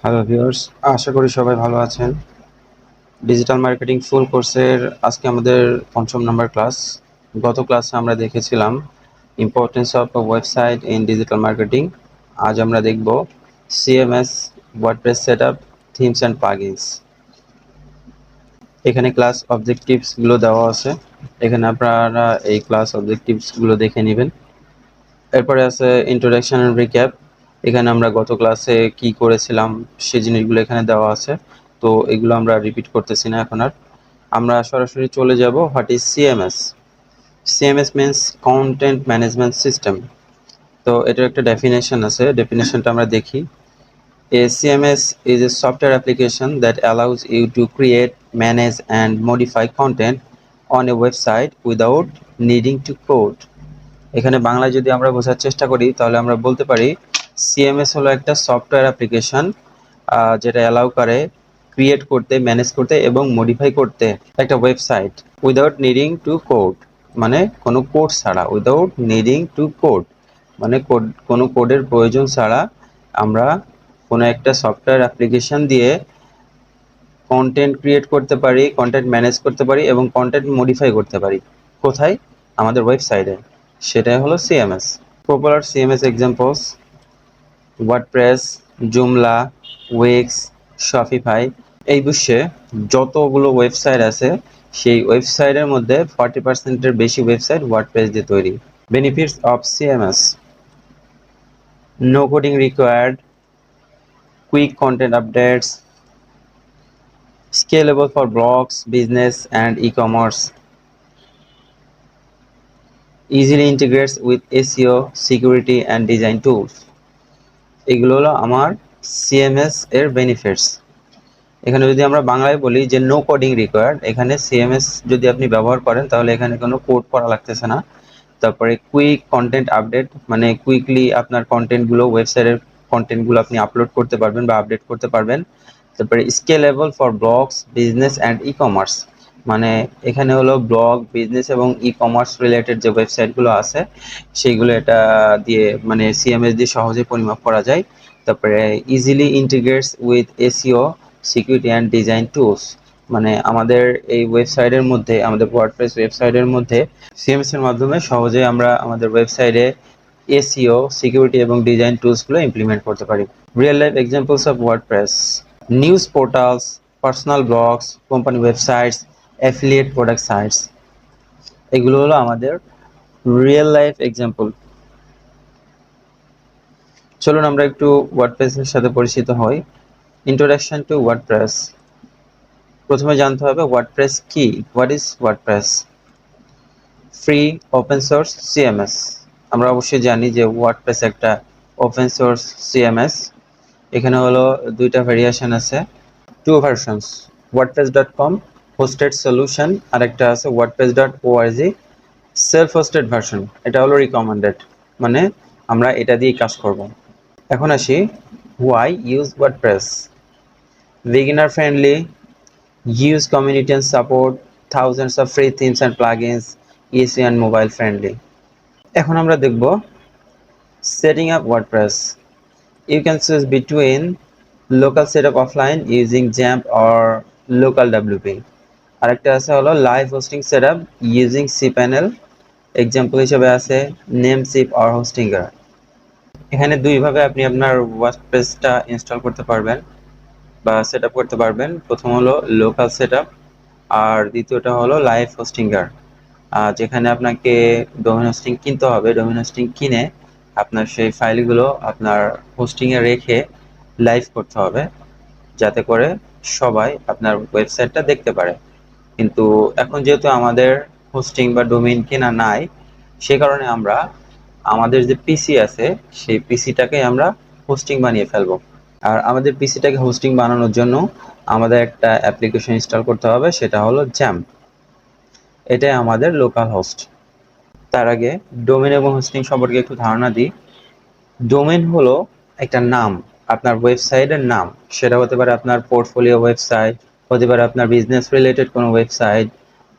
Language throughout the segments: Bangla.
হ্যালো ভিউয়ার্স, আশা করি সবাই ভালো আছেন। ডিজিটাল মার্কেটিং ফুল কোর্সের আজকে আমাদের পঞ্চম নাম্বার ক্লাস। গত ক্লাসে আমরা দেখেছিলাম importance of a website in digital marketing. আজ আমরা দেখব CMS, WordPress setup, themes and plugins. এখানে ক্লাস অবজেক্টিভসগুলো দেওয়া আছে। এখানে আপনারা এই ক্লাস অবজেক্টিভসগুলো দেখে নেবেন। এরপরে আছে ইন্ট্রোডাকশন এন্ড রিক্যাপ। এখানে আমরা গত ক্লাসে কি করেছিলাম সেই জিনিসগুলো এখানে দেওয়া আছে, তো এগুলো আমরা রিপিট করতেছি না এখন আর। আমরা সরাসরি চলে যাব what is CMS. CMS means content management system. তো এটার একটা ডেফিনেশন আছে, ডেফিনেশনটা আমরা দেখি। A CMS is a software application that allows you to create, manage and modify content on a website without needing to code. এখানে বাংলায় যদি আমরা বোঝার চেষ্টা করি তাহলে আমরা বলতে পারি সিএমএস হলো একটা সফটওয়্যার অ্যাপ্লিকেশন যেটা অ্যালাউ করে ক্রিয়েট করতে, ম্যানেজ করতে এবং মডিফাই করতে একটা website without needing to code, মানে কোনো কোড ছাড়া। উইদাউট নিডিং টু কোড মানে কোনো কোডের প্রয়োজন ছাড়া আমরা কোনো একটা সফটওয়্যার অ্যাপ্লিকেশন দিয়ে কন্টেন্ট ক্রিয়েট করতে পারি, কন্টেন্ট ম্যানেজ করতে পারি এবং কন্টেন্ট মডিফাই করতে পারি। কোথায়? আমাদের ওয়েবসাইটে। সেটাই হলো CMS. Popular CMS examples: WordPress, Joomla, Wix, Shopify. এই বিশ্বে যতগুলো ওয়েবসাইট আছে সেই ওয়েবসাইটের মধ্যে 40%-এর বেশি ওয়েবসাইট ওয়ার্ডপ্রেস দিয়ে তৈরি। Benefits of CMS: no coding required, quick content updates, scalable for blogs, business and e-commerce, easily integrates with SEO, security and design tools. এগুলো হলো আমার সিএমএস এর বেনিফিটস। এখানে যদি আমরা বাংলায় বলি যে নো কোডিং রিকোয়ার্ড, এখানে সিএমএস যদি আপনি ব্যবহার করেন তাহলে এখানে কোনো কোড করা লাগতেছে না। তারপরে কুইক কন্টেন্ট আপডেট, মানে কুইকলি আপনার কন্টেন্টগুলো, ওয়েবসাইটের কন্টেন্টগুলো আপনি আপলোড করতে পারবেন বা আপডেট করতে পারবেন। তারপরে scalable for blogs, business and e commerce, মানে এখানে হলো ব্লগ, বিজনেস এবং ই কমার্স রিলেটেড যে ওয়েবসাইটগুলো আছে সেইগুলো এটা দিয়ে, মানে সিএমএস দিয়ে সহজে পরিমাপ করা যায়। তারপরে easily ইন্টিগ্রেটস with SEO, security and design tools, মানে আমাদের এই ওয়েবসাইটের মধ্যে, আমাদের ওয়ার্ডপ্রেস ওয়েবসাইটের মধ্যে সিএমএস এর মাধ্যমে সহজে আমরা আমাদের ওয়েবসাইটে এসইও, সিকিউরিটি এবং ডিজাইন টুলসগুলো ইমপ্লিমেন্ট করতে পারি। Real life examples of WordPress: news portals, personal blogs, company websites, affiliate product sites. এগুলো হলো আমাদের রিয়েল লাইফ এক্সাম্পল। চলুন আমরা একটু ওয়ার্ডপ্রেসের সাথে পরিচিত হই। Introduction to WordPress. প্রথমে জানতে হবে ওয়ার্ডপ্রেস কি। What is WordPress? Free open source CMS. আমরা অবশ্যই জানি যে ওয়ার্ডপ্রেস একটা ওপেন সোর্স সিএমএস। এখানে হলো দুইটা ভেরিয়েশন আছে, two versions. wordpress.com hosted solution, আর একটা আছে wordpress.org সেলফ হোস্টেড ভার্সন। এটা হলো রিকমেন্ডেড, মানে আমরা এটা দিয়ে কাজ করব। এখন আসি, why use WordPress? Beginner friendly, huge community and support, thousands of free themes and plugins, easy and mobile friendly. এখন আমরা দেখব setting up WordPress. You can choose between local setup offline using XAMPP or local WP. আরেকটা আছে হলো live hosting setup using cPanel, example হিসেবে আছে Namecheap or Hostinger. এখানে দুইভাবে আপনি আপনার ওয়ার্ডপ্রেসটা ইনস্টল করতে পারবেন বা সেটআপ করতে পারবেন। প্রথম হলো লোকাল সেটআপ আর দ্বিতীয়টা হলো লাইভ হোস্টিঙ্গার, যেখানে আপনাকে ডোমেন হোস্টিং কিনতে হবে। ডোমেন হোস্টিং কিনে আপনার সেই ফাইলগুলো আপনার হোস্টিংয়ে রেখে লাইভ করতে হবে, যাতে করে সবাই আপনার ওয়েবসাইটটা দেখতে পারে। কিন্তু এখন যেহেতু আমাদের হোস্টিং বা ডোমেইন কেনা নাই, সে কারণে আমরা আমাদের যে পিসি আছে সেই পিসিটাকে আমরা হোস্টিং বানিয়ে ফেলবো। আর আমাদের পিসিটাকে হোস্টিং বানানোর জন্য আমাদের একটা অ্যাপ্লিকেশন ইনস্টল করতে হবে, সেটা হলো জ্যাম্প। এটাই আমাদের লোকাল হোস্ট। তার আগে ডোমেন এবং হোস্টিং সম্পর্কে একটু ধারণা দিই। ডোমেন হলো একটা নাম, আপনার ওয়েবসাইটের নাম। সেটা হতে পারে আপনার পোর্টফোলিও ওয়েবসাইট, হতে পারে আপনার বিজনেস রিলেটেড কোনো ওয়েবসাইট,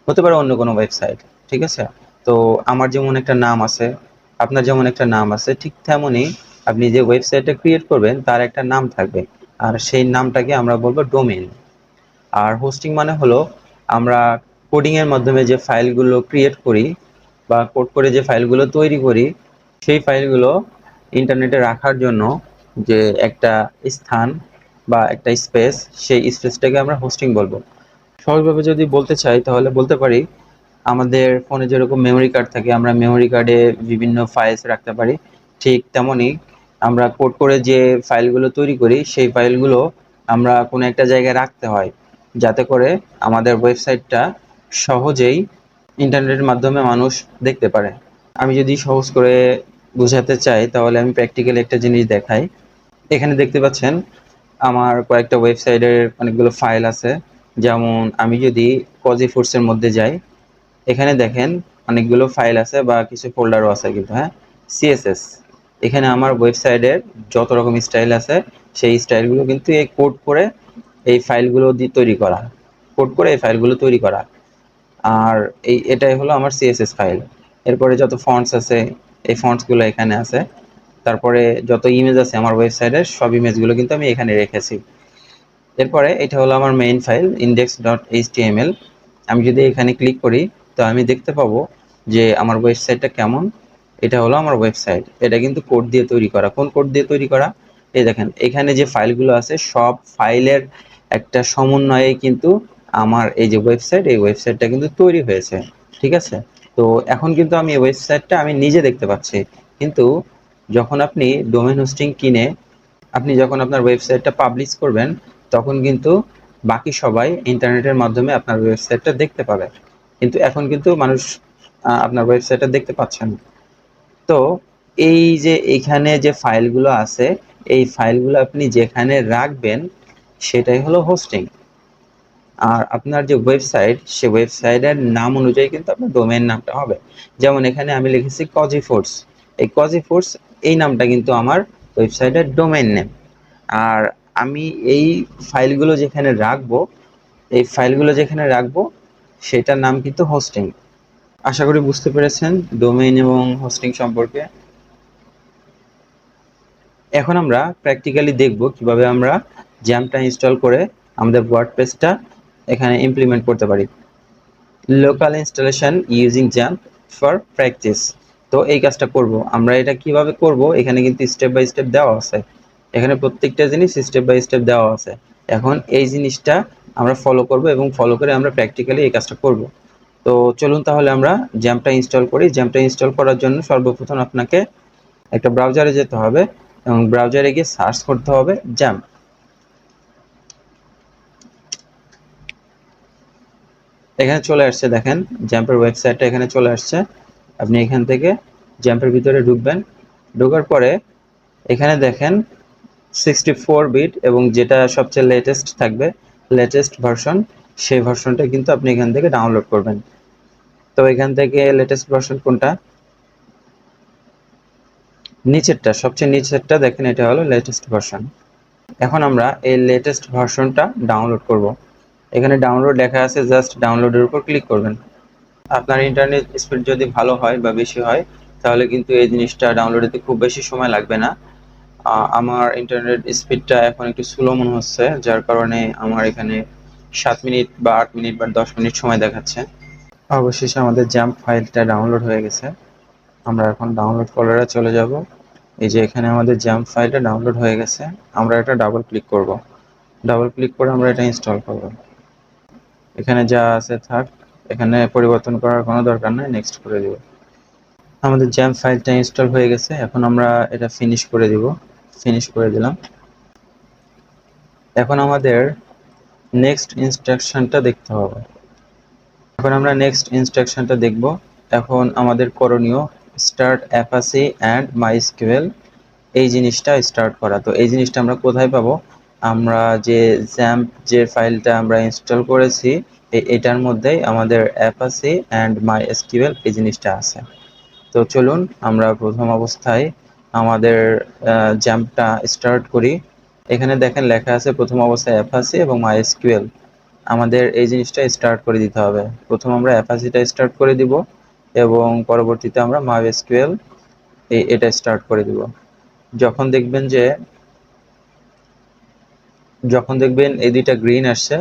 হতে পারে অন্য কোনো ওয়েবসাইট, ঠিক আছে? তো আমার যেমন একটা নাম আছে, আপনার যেমন একটা নাম আছে, ঠিক তেমনই আপনি যে ওয়েবসাইটটা ক্রিয়েট করবেন তার একটা নাম থাকবে। আর সেই নামটাকে আমরা বলবো ডোমেইন। আর হোস্টিং মানে হলো আমরা কোডিং এর মাধ্যমে যে ফাইলগুলো ক্রিয়েট করি বা কোড করে যে ফাইলগুলো তৈরি করি, সেই ফাইলগুলো ইন্টারনেটে রাখার জন্য যে একটা স্থান বা একটা স্পেস, সেই স্পেসটাকে আমরা হোস্টিং বলবো। সহজভাবে যদি বলতে চাই তাহলে বলতে পারি আমাদের ফোনে যেরকম মেমোরি কার্ড থাকে, আমরা মেমোরি কার্ডে বিভিন্ন ফাইলস রাখতে পারি, ঠিক তেমনই আমরা কোড করে যে ফাইলগুলো তৈরি করি সেই ফাইলগুলো আমরা কোনো একটা জায়গায় রাখতে হয়, যাতে করে আমাদের ওয়েবসাইটটা সহজেই ইন্টারনেটের মাধ্যমে মানুষ দেখতে পারে। আমি যদি সহজ করে বোঝাতে চাই তাহলে আমি প্র্যাকটিক্যালি একটা জিনিস দেখাই। এখানে দেখতে পাচ্ছেন আমার কয়েকটা ওয়েবসাইটের অনেকগুলো ফাইল আছে। যেমন আমি যদি কজি ফুডসের মধ্যে যাই, এখানে দেখেন অনেকগুলো ফাইল আছে বা কিছু ফোল্ডারও আছে, কিন্তু হ্যাঁ, সিএসএস। এখানে আমার ওয়েবসাইটের যত রকম স্টাইল আছে সেই স্টাইলগুলো কিন্তু এই কোড করে এই ফাইলগুলো দিয়ে তৈরি করা, কোড করে এই ফাইলগুলো তৈরি করা। আর এটাই হলো আমার সিএসএস ফাইল। এরপরে যত ফন্টস আছে এই ফন্টসগুলো এখানে আছে। তারপরে যত ইমেজ আছে আমার ওয়েবসাইটের সব ইমেজগুলো কিন্তু আমি এখানে রেখেছি। এরপরে এটা হলো আমার মেইন ফাইল index.html। আমি যদি এখানে ক্লিক করি তো আমি দেখতে পাবো যে আমার ওয়েবসাইটটা কেমন। এটা হলো আমার ওয়েবসাইট, এটা কিন্তু কোড দিয়ে তৈরি করা। কোন কোড দিয়ে তৈরি করা? এই দেখেন এখানে যে ফাইলগুলো আছে সব ফাইলের একটা সমন্বয়ে কিন্তু আমার এই যে ওয়েবসাইট, এই ওয়েবসাইটটা কিন্তু তৈরি হয়েছে। ঠিক আছে, তো এখন কিন্তু আমি এই ওয়েবসাইটটা আমি নিজে দেখতে পাচ্ছি। কিন্তু যখন আপনি ডোমেইন হোস্টিং কিনে আপনি যখন আপনার ওয়েবসাইটটা পাবলিশ করবেন, তখন কিন্তু বাকি সবাই ইন্টারনেটের মাধ্যমে আপনার ওয়েবসাইটটা দেখতে পাবে। কিন্তু এখন কিন্তু মানুষ আপনার ওয়েবসাইটটা দেখতে পাচ্ছে না। তো এই যে এখানে যে ফাইলগুলো আছে, এই ফাইলগুলো আপনি যেখানে রাখবেন সেটাই হলো হোস্টিং। আর আপনার যে ওয়েবসাইট, সে ওয়েবসাইটের নাম অনুযায়ী কিন্তু আপনার ডোমেইন নামটা হবে। যেমন এখানে আমি লিখেছি কজি ফুডস। এই কজি ফুডস এই নামটা কিন্তু আমার ওয়েবসাইটের ডোমেইন নেম। আর আমি এই ফাইলগুলো যেখানে রাখবো, এই ফাইলগুলো যেখানে রাখবো সেটার নাম কিন্তু হোস্টিং। আশা করি বুঝতে পেরেছেন ডোমেইন এবং হোস্টিং সম্পর্কে। এখন আমরা প্র্যাকটিক্যালি দেখব কিভাবে আমরা জ্যাম্পটা ইনস্টল করে আমাদের ওয়ার্ডপ্রেসটা এখানে ইমপ্লিমেন্ট করতে পারি। Local installation using XAMPP for practice. তো এই কাজটা করব আমরা। এটা কিভাবে করব এখানে কিন্তু স্টেপ বাই স্টেপ দেওয়া আছে। এখানে প্রত্যেকটা জিনিস স্টেপ বাই স্টেপ দেওয়া আছে। এখন এই জিনিসটা আমরা ফলো করব এবং ফলো করে আমরা প্র্যাকটিক্যালি এই কাজটা করব। তো চলুন তাহলে আমরা জ্যাম্পটা ইনস্টল করি। জ্যাম্পটা ইনস্টল করার জন্য সর্বপ্রথম আপনাকে একটা ব্রাউজারে যেতে হবে এবং ব্রাউজারে গিয়ে সার্চ করতে হবে জ্যাম্প। এখানে চলে আসছে, দেখেন জ্যাম্পের ওয়েবসাইটটা এখানে চলে আসছে। আপনি এখান থেকে জ্যাম্পের ভিতরে ঢুকবেন। ঢোকার পরে এখানে দেখেন 64 বিট এবং যেটা সবচেয়ে লেটেস্ট থাকবে, লেটেস্ট ভার্সন, সেই ভার্সনটা কিন্তু আপনি এখান থেকে ডাউনলোড করবেন। তো এখান থেকে লেটেস্ট ভার্সন কোনটা? নিচেরটা, সবচেয়ে নিচেরটা দেখেন, এটা হলো লেটেস্ট ভার্সন। এখন আমরা এই লেটেস্ট ভার্সনটা ডাউনলোড করব। এখানে ডাউনলোড লেখা আছে, জাস্ট ডাউনলোডের উপর ক্লিক করবেন। আপনার ইন্টারনেট স্পিড যদি ভালো হয় বা বেশি হয় তাহলে কিন্তু এই জিনিসটা ডাউনলোড হতে খুব বেশি সময় লাগবে না। আমার ইন্টারনেট স্পিডটা এখন একটু স্লো মনে হচ্ছে, যার কারণে আমার এখানে 7 মিনিট বা 8 মিনিট বা 10 মিনিট সময় দেখাচ্ছে। অবশেষে আমাদের জ্যাম্প ফাইলটা ডাউনলোড হয়ে গেছে। আমরা এখন ডাউনলোড ফোল্ডারে চলে যাব। এই যে এখানে আমাদের জ্যাম্প ফাইলটা ডাউনলোড হয়ে গেছে। আমরা এটা ডাবল ক্লিক করব। ডাবল ক্লিক করে আমরা এটা ইনস্টল করব। এখানে যা আছে থাক, এখানে পরিবর্তন করার কোনো দরকার নাই, নেক্সট করে দিব। আমাদের জ্যাম্প ফাইলটা ইনস্টল হয়ে গেছে। এখন আমরা এটা ফিনিশ করে দিব। ফিনিশ করে দিলাম। এখন আমাদের নেক্সট ইনস্ট্রাকশনটা দেখতে হবে। এখন আমরা নেক্সট ইনস্ট্রাকশনটা দেখব। এখন আমাদের করণীয় স্টার্ট অ্যাপাচি অ্যান্ড মাইস্কুয়েল, এই জিনিসটা স্টার্ট করা। তো এই জিনিসটা আমরা কোথায় পাবো? আমরা যে জ্যাম্প যে ফাইলটা আমরা ইনস্টল করেছি এটার মধ্যেই আমাদের অ্যাপাচি অ্যান্ড মাইস্কুয়েল এই জিনিসটা আছে। তো চলুন আমরা প্রথম অবস্থায় আমাদের জ্যাম্পটা স্টার্ট করি। এখানে দেখেন লেখা আছে প্রথম অবস্থায় অ্যাপাচি এবং মাইস্কুয়েল। আমাদের এই জিনিসটা স্টার্ট করে দিতে হবে। প্রথম আমরা অ্যাপাচিটা স্টার্ট করে দিব এবং পরবর্তীতে আমরা মাইস্কুয়েল এটা স্টার্ট করে দিব। যখন দেখবেন যে যখন দেখবেন এই দুইটা গ্রিন আসছে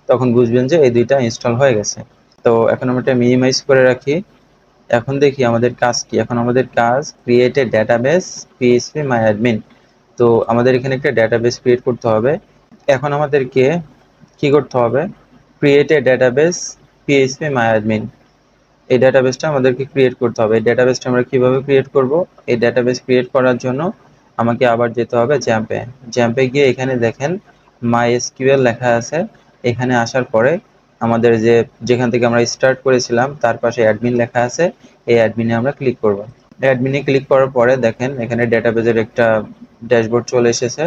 তখন বুঝবেন যে এই দুইটা ইনস্টল হয়ে গেছে। তো এখন আমরা এটা মিনিমাইজ করে রাখি। এখন দেখি আমাদের কাজ কি। এখন আমাদের কাজ create a database PHP my admin. তো আমাদের এখানে একটা ডেটাবেস ক্রিয়েট করতে হবে। এখন আমাদেরকে কি করতে হবে, create a database PHP my admin, এই ডেটাবেসটা আমাদেরকে ক্রিয়েট করতে হবে। এই ডেটাবেসটা আমরা কিভাবে ক্রিয়েট করব, এই ডেটাবেস ক্রিয়েট করার জন্য আমাকে আবার যেতে হবে জ্যাম্পে। জ্যাম্পে গিয়ে এখানে দেখেন মাই এসকিউএল লেখা আছে। এখানে আসার পরে আমাদের যেখান থেকে আমরা স্টার্ট করেছিলাম তার পাশে অ্যাডমিন লেখা আছে, এই অ্যাডমিনে আমরা ক্লিক করব। অ্যাডমিনে ক্লিক করার পরে দেখেন এখানে ডেটাবেসের একটা ড্যাশবোর্ড চলে এসেছে।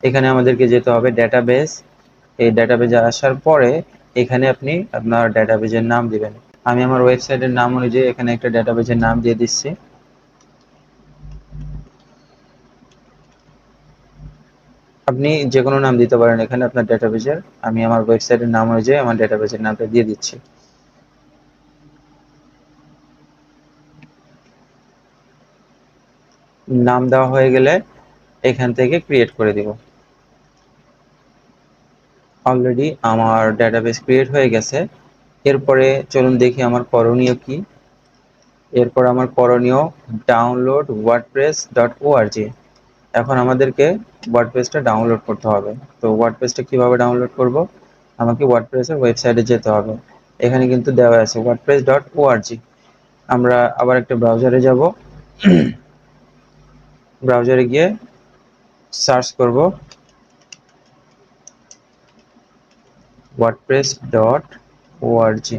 এখানে আমাদেরকে যেতে হবে ডেটাবেস। এই ডেটাবেজে আসার পরে এখানে আপনি আপনার ডেটাবেজের নাম দিবেন। আমি আমার ওয়েবসাইটের নাম অনুযায়ী এখানে একটা ডেটাবেজের নাম দিয়ে দিচ্ছি। আপনি যে কোনো নাম দিতে পারেন এখানে আপনার ডেটাবেজের। আমি আমার ওয়েবসাইটের নাম অনুযায়ী আমার ডেটাবেজের নামটা দিয়ে দিচ্ছি। নাম দেওয়া হয়ে গেলে এখান থেকে ক্রিয়েট করে দিব। অলরেডি আমার ডেটাবেস ক্রিয়েট হয়ে গেছে। এরপরে চলুন দেখি আমার করণীয় কি। এরপর আমার করণীয় ডাউনলোড ওয়ার্ডপ্রেস ডট ওআরজি। এখন আমাদেরকে ওয়ার্ডপ্রেসটা ডাউনলোড করতে হবে। তো ওয়ার্ডপ্রেসটা কিভাবে ডাউনলোড করব, আমাকে ওয়ার্ডপ্রেসের ওয়েবসাইটে যেতে হবে। এখানে কিন্তু দেওয়া আছে ওয়ার্ডপ্রেস ডট ওআরজি। আমরা আবার একটা ব্রাউজারে যাব। ব্রাউজারে গিয়ে সার্চ করব ওয়ার্ডপ্রেস ডট ওআরজি।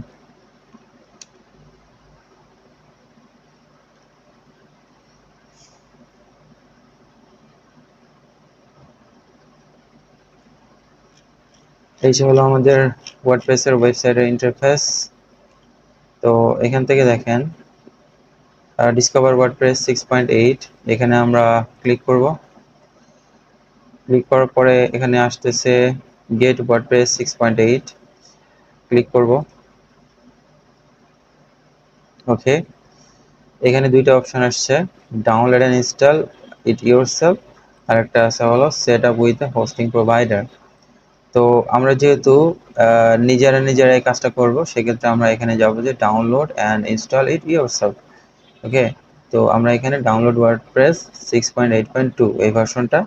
এই যে হলো আমাদের ওয়ার্ডপ্রেসের ওয়েবসাইটের ইন্টারফেস। তো এখান থেকে দেখেন ডিসকভার ওয়ার্ডপ্রেস 6.8, এখানে আমরা ক্লিক করব। ক্লিক করার পরে এখানে আসতেছে গেট ওয়ার্ডপ্রেস 6.8, ক্লিক করব। ওকে, এখানে দুইটা অপশন আসছে, download and install it yourself, আর একটা আছে হলো set up with a hosting provider. তো আমরা যেহেতু নিজেরা এই কাজটা করব, সেক্ষেত্রে আমরা এখানে যাব যে download and install it yourself. Okay, তো আমরা এখানে ডাউনলোড ওয়ার্ডপ্রেস 6.8.2 এই ভার্সনটা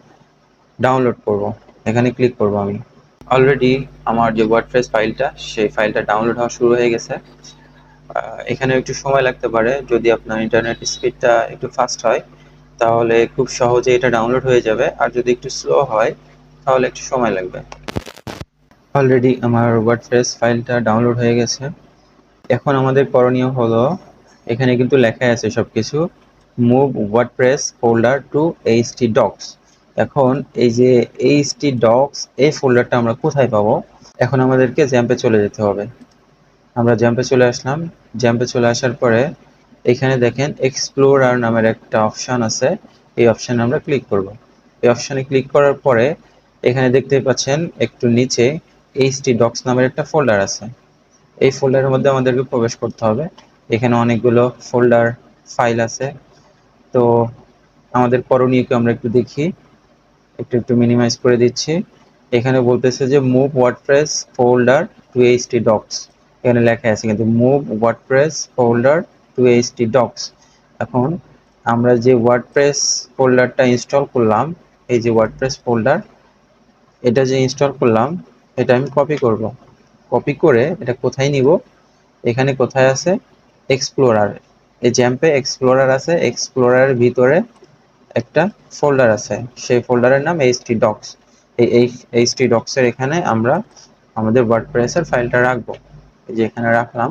ডাউনলোড করব। এখানে ক্লিক করব আমি। অলরেডি আমার যে ওয়ার্ডপ্রেস ফাইলটা, সেই ফাইলটা ডাউনলোড হওয়া শুরু হয়ে গেছে। এখানে একটু সময় লাগতে পারে, যদি আপনার ইন্টারনেট স্পিডটা একটু ফাস্ট হয় তাহলে খুব সহজে এটা ডাউনলোড হয়ে যাবে, আর যদি একটু স্লো হয় তাহলে একটু সময় লাগবে। অলরেডি আমার ওয়ার্ডপ্রেস ফাইলটা ডাউনলোড হয়ে গেছে। এখন আমাদের করণীয় হলো, এখানে কিন্তু লেখা আছে সবকিছু, move WordPress folder to htdocs। এখন এই যে htdocs এই ফোল্ডারটা আমরা কোথায় পাবো, এখন আমাদেরকে জ্যাম্পে চলে যেতে হবে। আমরা জ্যাম্পে চলে আসলাম। জ্যাম্পে চলে আসার পরে এখানে দেখেন এক্সপ্লোরার নামের একটা অপশন আছে, এই অপশানে আমরা ক্লিক করব। এই অপশানে ক্লিক করার পরে এখানে দেখতে পাচ্ছেন একটু নিচে htdocs নামের একটা ফোল্ডার আছে। এই ফোল্ডারের মধ্যে আমাদেরকে প্রবেশ করতে হবে। এখানে অনেকগুলো ফোল্ডার ফাইল আছে। তো আমাদের করণীয়কে আমরা একটু দেখি, একটু মিনিমাইজ করে দিচ্ছি। এখানে বলতেছে যে move WordPress folder to htdocs, এখানে লেখা আছে কিন্তু move WordPress folder to htdocs। এখন আমরা যে ওয়ার্ডপ্রেস ফোল্ডারটা ইনস্টল করলাম, এই যে ওয়ার্ডপ্রেস ফোল্ডার, এটা যে ইনস্টল করলাম এটা আমি কপি করব। কপি করে এটা কোথায় নিব, এখানে কোথায় আছে এক্সপ্লোরার, এই জ্যাম্পে এক্সপ্লোরার আছে, এক্সপ্লোরারের ভিতরে একটা ফোল্ডার আছে, সেই ফোল্ডারের নাম htdocs। এই htdocs এর এখানে আমরা আমাদের ওয়ার্ডপ্রেসের ফাইলটা রাখবো। এই যে এখানে রাখলাম।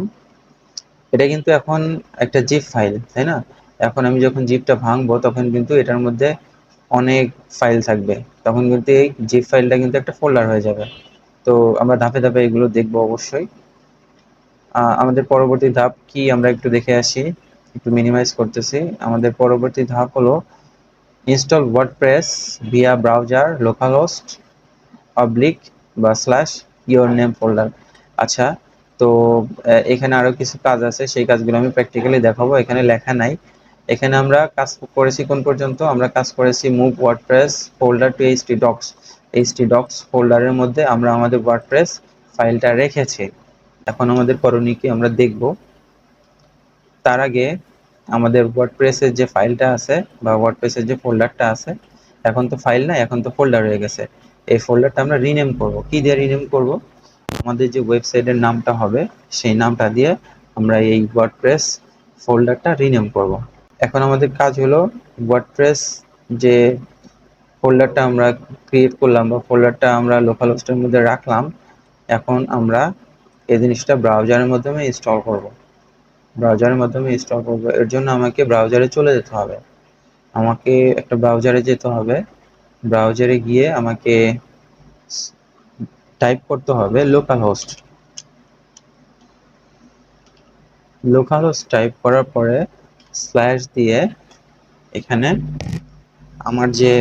এটা কিন্তু এখন একটা জিপ ফাইল, তাই না? এখন আমি যখন জিপটা ভাঙবো তখন কিন্তু এটার মধ্যে অনেক ফাইল থাকবে, তখন কিন্তু এই জিপ ফাইলটা কিন্তু একটা ফোল্ডার হয়ে যাবে। তো আমরা ধাপে ধাপে এগুলো দেখবো অবশ্যই। আমাদের পরবর্তী ধাপ কি আমরা একটু দেখে আসি, একটু মিনিমাইজ করতেছি। আমাদের পরবর্তী ধাপ হলো install WordPress via browser localhost oblique বা স্ল্যাশ ইওর নেম ফোল্ডার। আচ্ছা, তো এখানে আরো কিছু কাজ আছে, সেই কাজগুলো আমি প্র্যাকটিক্যালি দেখাবো, এখানে লেখা নাই। এখানে আমরা কাজ করেছি কোন পর্যন্ত, আমরা কাজ করেছি move WordPress folder to htdocs। htdocs ফোল্ডারের মধ্যে আমরা আমাদের ওয়ার্ডপ্রেস ফাইলটা রেখেছি। এখন আমাদের করণীয় কি আমরা দেখব। তার আগে আমাদের ওয়ার্ডপ্রেসের যে ফাইলটা আছে বা ওয়ার্ডপ্রেসের যে ফোল্ডারটা আছে, এখন তো ফাইল না, এখন তো ফোল্ডার হয়ে গেছে। এই ফোল্ডারটা আমরা রিনেম করব। কি দিয়ে রিনেম করব? আমাদের যে ওয়েবসাইটের নামটা হবে সেই নামটা দিয়ে আমরা এই ওয়ার্ডপ্রেস ফোল্ডারটা রিনেম করব। এখন আমাদের কাজ হলো ওয়ার্ডপ্রেস যে ফোল্ডারটা আমরা ক্রিয়েট করলাম বা ফোল্ডারটা আমরা লোকাল হোস্টের মধ্যে রাখলাম, এখন আমরা এই জিনিসটা ব্রাউজারের মাধ্যমে ইনস্টল করব। এর জন্য আমাকে ব্রাউজারে চলে যেতে হবে। আমাকে একটা ব্রাউজারে যেতে হবে। ব্রাউজারে গিয়ে আমাকে টাইপ করতে হবে লোকাল হোস্ট টাইপ করার পরে স্ল্যাশ দিয়ে এখানে আমার যে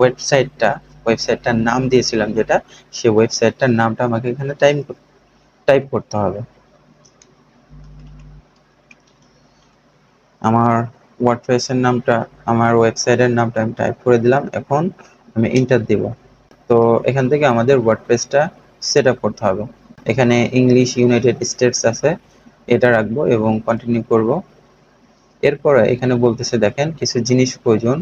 ওয়েবসাইটটার নাম দিয়েছিলাম যেটা, সেই ওয়েবসাইটটার নামটা আমাকে এখানে টাইপ করতে হবে। আমার ওয়ার্ডপ্রেসের নামটা, আমার ওয়েবসাইটের নামটা আমি টাইপ করে দিলাম। এখন আমি এন্টার দিব। তো এখান থেকে আমাদের ওয়ার্ডপ্রেসটা সেট আপ করতে হবে। এখানে ইংলিশ ইউনাইটেড স্টেটস আছে, এটা রাখবো এবং কন্টিনিউ করব। এরপরে এখানে বলতেছে দেখেন কিছু জিনিস প্রয়োজন,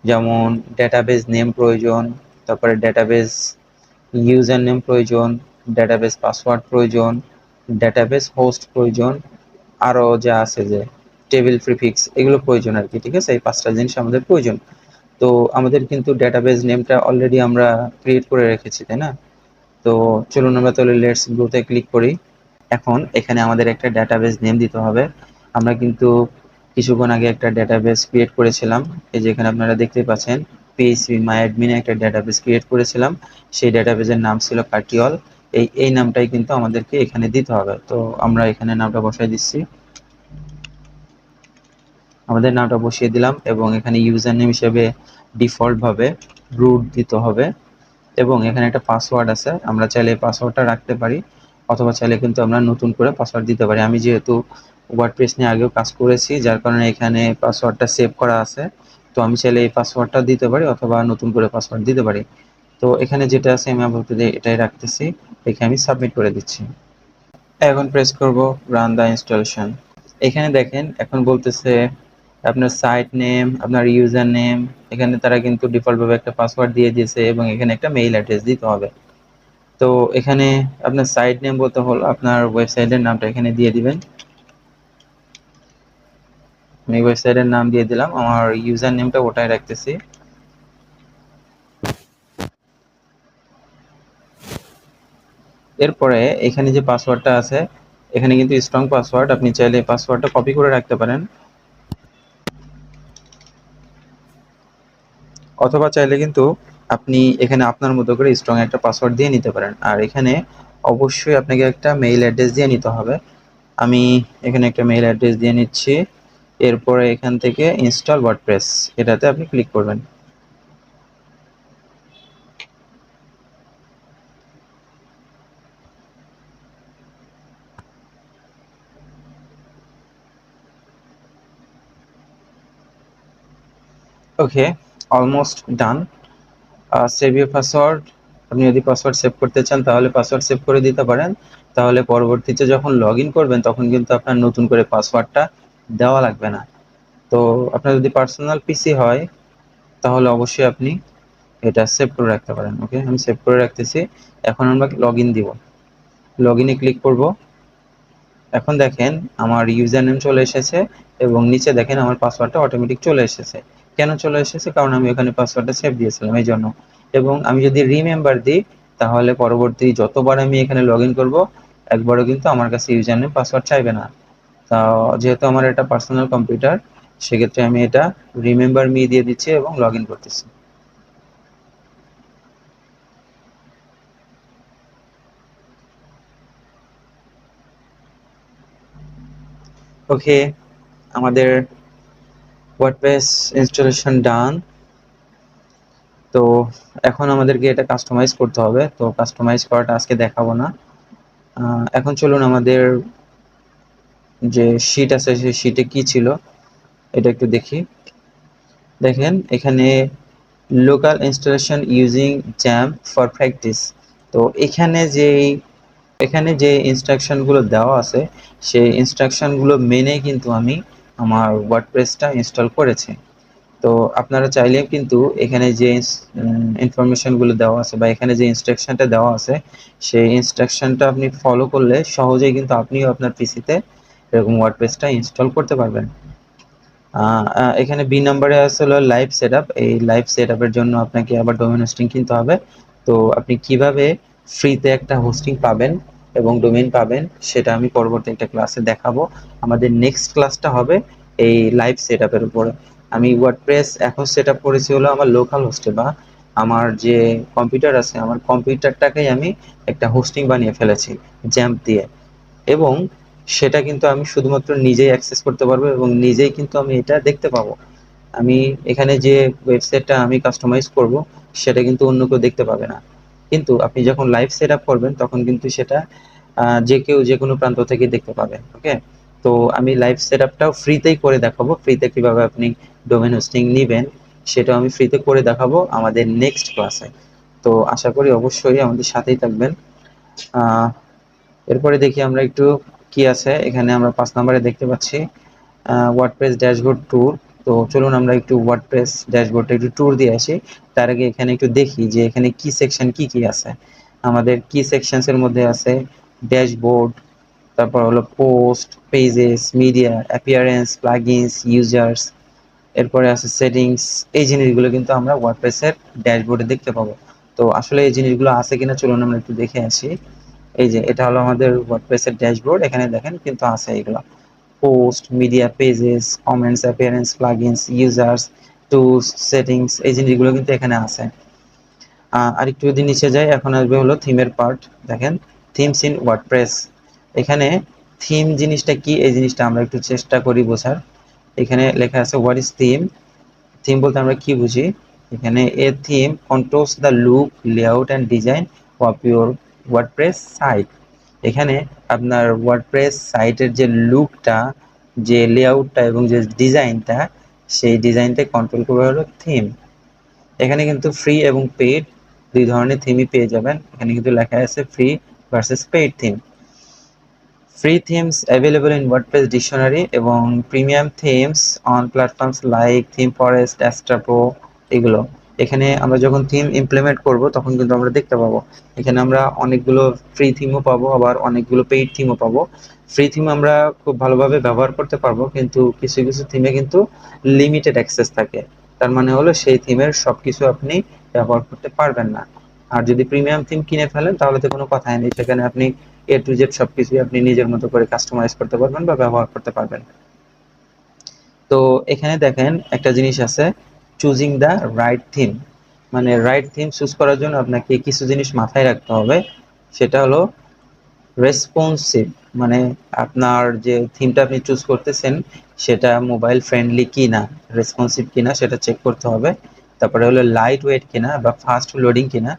যেমন ডেটাবেজ নেম প্রয়োজন, তারপরে ডেটাবেজ ইউজার নেম প্রয়োজন, ডেটাবেজ পাসওয়ার্ড প্রয়োজন, ডেটাবেজ হোস্ট প্রয়োজন, আরও যা আছে যে টেবিল প্রিফিক্স, এগুলো প্রয়োজন আর কি। ঠিক আছে, এই 5টা জিনিস আমাদের প্রয়োজন। তো আমাদের কিন্তু ডেটাবেজ নেমটা অলরেডি আমরা ক্রিয়েট করে রেখেছি, তাই না? তো চলুন আমরা তাহলে লেটস গ্রোতে ক্লিক করি। এখন এখানে আমাদের একটা ডেটাবেজ নেম দিতে হবে। আমরা কিন্তু কিছুক্ষণ আগে একটা ডেটাবেজ ক্রিয়েট করেছিলাম, এই যে এখানে আপনারা দেখতে পাচ্ছেন পিএইচপি মাইঅ্যাডমিনে একটা ডেটাবেজ ক্রিয়েট করেছিলাম। সেই ডেটাবেজের নাম ছিল কার্টিওল। এই নামটাই কিন্তু আমাদেরকে এখানে দিতে হবে। তো আমরা এখানে নামটা বসাই দিচ্ছি, আমাদের নামটা বসিয়ে দিলাম এবং এখানে ইউজার নেম হিসেবে ডিফল্ট ভাবে রুট দিতে হবে এবং এখানে একটা পাসওয়ার্ড আছে, আমরা চাইলে পাসওয়ার্ডটা রাখতে পারি অথবা চাইলে কিন্তু আমরা নতুন করে পাসওয়ার্ড দিতে পারি। আমি যেহেতু ওয়ার্ডপ্রেস নিয়ে আগেও কাজ করেছি, যার কারণে এখানে পাসওয়ার্ডটা সেভ করা আছে। তো আমি চাইলে এই পাসওয়ার্ডটা দিতে পারি অথবা নতুন করে পাসওয়ার্ড দিতে পারি। তো এখানে যেটা আছে আমি আপাতত এটাই রাখতেছি, এখানে আমি সাবমিট করে দিচ্ছি। এখন প্রেস করব রান দ্য ইনস্টলেশন। এখানে দেখেন এখন বলতেছে আপনার সাইট নেম, আপনার ইউজার নেম, এখানে তারা কিন্তু ডিফল্ট ভাবে একটা পাসওয়ার্ড দিয়ে দিয়েছে এবং এখানে একটা মেইল অ্যাড্রেস দিতে হবে। তো এখানে আপনার সাইট নেম বলতে হলো আপনার ওয়েবসাইটের নামটা এখানে দিয়ে দিবেন। আমি ওয়েবসাইটের নাম দিয়ে দিলাম, আমার ইউজার নেমটা ওটাই রাখতেছি। এরপরে এখানে যে পাসওয়ার্ডটা আছে, এখানে কিন্তু স্ট্রং পাসওয়ার্ড, আপনি চাইলে পাসওয়ার্ডটা কপি করে রাখতে পারেন অথবা চাইলে কিন্তু আপনি এখানে আপনার মতো করে স্ট্রং একটা পাসওয়ার্ড দিয়ে নিতে পারেন। আর এখানে অবশ্যই আপনাকে একটা মেইল অ্যাড্রেস দিয়ে নিতে হবে। আমি এখানে একটা মেইল অ্যাড্রেস দিয়ে নিচ্ছি। এরপরে এখান থেকে ইনস্টল ওয়ার্ডপ্রেস, এটাতে আপনি ক্লিক করবেন। Okay, almost done. Save your password, আপনি যদি পাসওয়ার্ড সেভ করতে চান তাহলে পাসওয়ার্ড সেভ করে দিতে পারেন, তাহলে পরবর্তীতে যখন লগ ইন করবেন তখন কিন্তু আপনার নতুন করে পাসওয়ার্ডটা দেওয়া লাগবে না। তো আপনার যদি পার্সোনাল পিসি হয় তাহলে অবশ্যই আপনি এটা সেভ করে রাখতে পারেন। ওকে, আমি সেভ করে রাখতেছি। এখন আমরা লগ ইন দিব, লগ ইনে ক্লিক করব। এখন দেখেন আমার ইউজার নেম চলে এসেছে এবং নিচে দেখেন আমার পাসওয়ার্ডটা অটোমেটিক চলে এসেছে। কেন চলে এসেছে? কারণ আমি ওখানে পাসওয়ার্ডটা সেভ দিয়েছিলাম এই জন্য। এবং আমি যদি রিমেম্বার দিই তাহলে পরবর্তী যতবার আমি এখানে লগ ইন করবো একবারও কিন্তু আমার কাছে ইউজার নেম পাসওয়ার্ড চাইবে না। তা যেহেতু আমার এটা পার্সোনাল কম্পিউটার, সেক্ষেত্রে আমি এটা রিমেম্বার মি দিয়ে দিচ্ছি এবং লগ ইন করতেছি। ওকে, আমাদের ওয়ার্ডপ্রেস ইনস্টলেশন ডান। তো এখন আমাদেরকে এটা কাস্টমাইজ করতে হবে, তো কাস্টমাইজ করাটা আজকে দেখাবো না। এখন চলুন আমাদের যে শীট আছে সেই শীটে কি ছিল এটা একটু দেখি। দেখেন এখানে local installation using XAMPP for practice. তো এখানে যে ইনস্ট্রাকশনগুলো দেওয়া আছে সেই ইনস্ট্রাকশনগুলো মেনে কিন্তু আমি আমার ওয়ার্ডপ্রেসটা ইনস্টল করেছি। তো আপনারা চাইলে কিন্তু এখানে যে ইনফরমেশনগুলো দেওয়া আছে বা এখানে যে ইনস্ট্রাকশনটা দেওয়া আছে সেই ইনস্ট্রাকশনটা আপনি ফলো করলে সহজেই কিন্তু আপনিও আপনার পিসিতে এরকম ওয়ার্ডপ্রেসটা ইনস্টল করতে পারবেন। এখানে বি নাম্বারে আছে হলো লাইভ সেটআপ। এই লাইভ সেটআপের জন্য আপনাকে আবার ডোমেইন হোস্টিং কিনতে হবে। তো আপনি কিভাবে ফ্রিতে একটা হোস্টিং পাবেন এবং ডোমেইন পাবেন সেটা আমি পরবর্তী একটা ক্লাসে দেখাবো। আমাদের নেক্সট ক্লাসটা হবে এই লাইভ সেটআপের উপরে। আমি ওয়ার্ডপ্রেস এখন সেটআপ করেছি হলো আমার লোকাল হোস্টে বা আমার যে কম্পিউটার আছে আমার কম্পিউটারটাকেই আমি একটা হোস্টিং বানিয়ে ফেলেছি জ্যাম্প দিয়ে, এবং সেটা কিন্তু আমি শুধুমাত্র নিজেই অ্যাক্সেস করতে পারবো এবং নিজেই কিন্তু আমি এটা দেখতে পাবো। আমি এখানে যে ওয়েবসাইটটা আমি কাস্টমাইজ করব সেটা কিন্তু অন্য কেউ দেখতে পাবে না। কিন্তু আপনি যখন লাইভ সেট আপ করবেন তখন কিন্তু সেটা যে কেউ যে কোনো প্রান্ত থেকে দেখতে পাবে। ওকে, তো আমি লাইভ সেট আপটাও ফ্রিতেই করে দেখাবো। ফ্রিতে কিভাবে আপনি ডোমেন হোস্টিং নেবেন সেটাও আমি ফ্রিতে করে দেখাবো আমাদের নেক্সট ক্লাসে। তো আশা করি অবশ্যই আমাদের সাথেই থাকবেন। আহ এরপরে দেখি আমরা একটু কি আছে এখানে। আমরা 5 নম্বরে দেখতে পাচ্ছি ওয়ার্ডপ্রেস ড্যাশবোর্ড ট্যুর। তো চলুন আমরা একটু ওয়ার্ডপ্রেস ড্যাশবোর্ডে একটু ট্যুর দিয়ে আসি। তার আগে এখানে একটু দেখি যে এখানে কি সেকশন কি কি আছে। আমাদের কি সেকশনস এর মধ্যে আছে ড্যাশবোর্ড, তারপর হলো post, pages, media, appearance, plugins, users, এরপরে আছে সেটিংস। এই জিনিসগুলো কিন্তু আমরা ওয়ার্ডপ্রেসের ড্যাশবোর্ডে দেখতে পাবো। তো আসলে এই জিনিসগুলো আছে কিনা চলুন আমরা একটু দেখে আসি। এই যে এটা হলো আমাদের ওয়ার্ডপ্রেসের ড্যাশবোর্ড, এখানে দেখেন কিন্তু আছে এগুলো post, media, pages, comments, appearance, plugins, users, tools, settings, এই জিনিসগুলো কিন্তু এখানে আছে। আর একটু যদি নিচে যাই এখন আসবে হলো থিমের পার্ট। দেখেন থিমস ইন ওয়ার্ডপ্রেস। এখানে থিম জিনিসটা কি এই জিনিসটা আমরা একটু চেষ্টা করি বোঝার। এখানে লেখা আছে হোয়াট ইজ থিম। থিম বলতে আমরা কি বুঝি, এখানে a theme controls the look, layout and design of your WordPress site. এখানে আপনার ওয়ার্ডপ্রেস সাইটের যে লুকটা, যে লেআউটটা এবং যে ডিজাইনটা, সেই ডিজাইনটা কন্ট্রোল করবে হলো থিম। এখানে কিন্তু ফ্রি এবং পেইড দুই ধরনের থিমই পেয়ে যাবেন। এখানে কিন্তু লেখা আছে free versus paid theme. Free themes available in WordPress dictionary এবং premium themes on platforms like ThemeForest, Astra Pro, এগুলো। এখানে আমরা যখন থিম ইমপ্লিমেন্ট করব তখন কিন্তু আমরা দেখতে পাবো এখানে আমরা অনেকগুলো ফ্রি থিমও পাবো আবার অনেকগুলো পেইড থিমও পাবো। ফ্রি থিম আমরা খুব ভালোভাবে ব্যবহার করতে পারবো, কিন্তু কিছু কিছু থিমে কিন্তু লিমিটেড অ্যাক্সেস থাকে। তার মানে হলো সেই থিমের সবকিছু আপনি ব্যবহার করতে পারবেন না। আর যদি প্রিমিয়াম থিম কিনে ফেলেন তাহলে তো কোনো কথাই নেই, সেখানে আপনি এ টু জেড সবকিছুই আপনি নিজের মতো করে কাস্টমাইজ করতে পারবেন বা ব্যবহার করতে পারবেন। তো এখানে দেখেন একটা জিনিস আছে চুজিং দ্য রাইট থিম। মানে রাইট থিম চুজ করার জন্য আপনাকে কিছু জিনিস মাথায় রাখতে হবে। সেটা হলো রেসপন্সিভ, মানে আপনার যে থিমটা আপনি চুজ করতেছেন সেটা মোবাইল ফ্রেন্ডলি কি না, রেসপন্সিভ কিনা সেটা চেক করতে হবে। তারপরে হলো লাইট ওয়েট কিনা বা ফাস্ট লোডিং কিনা।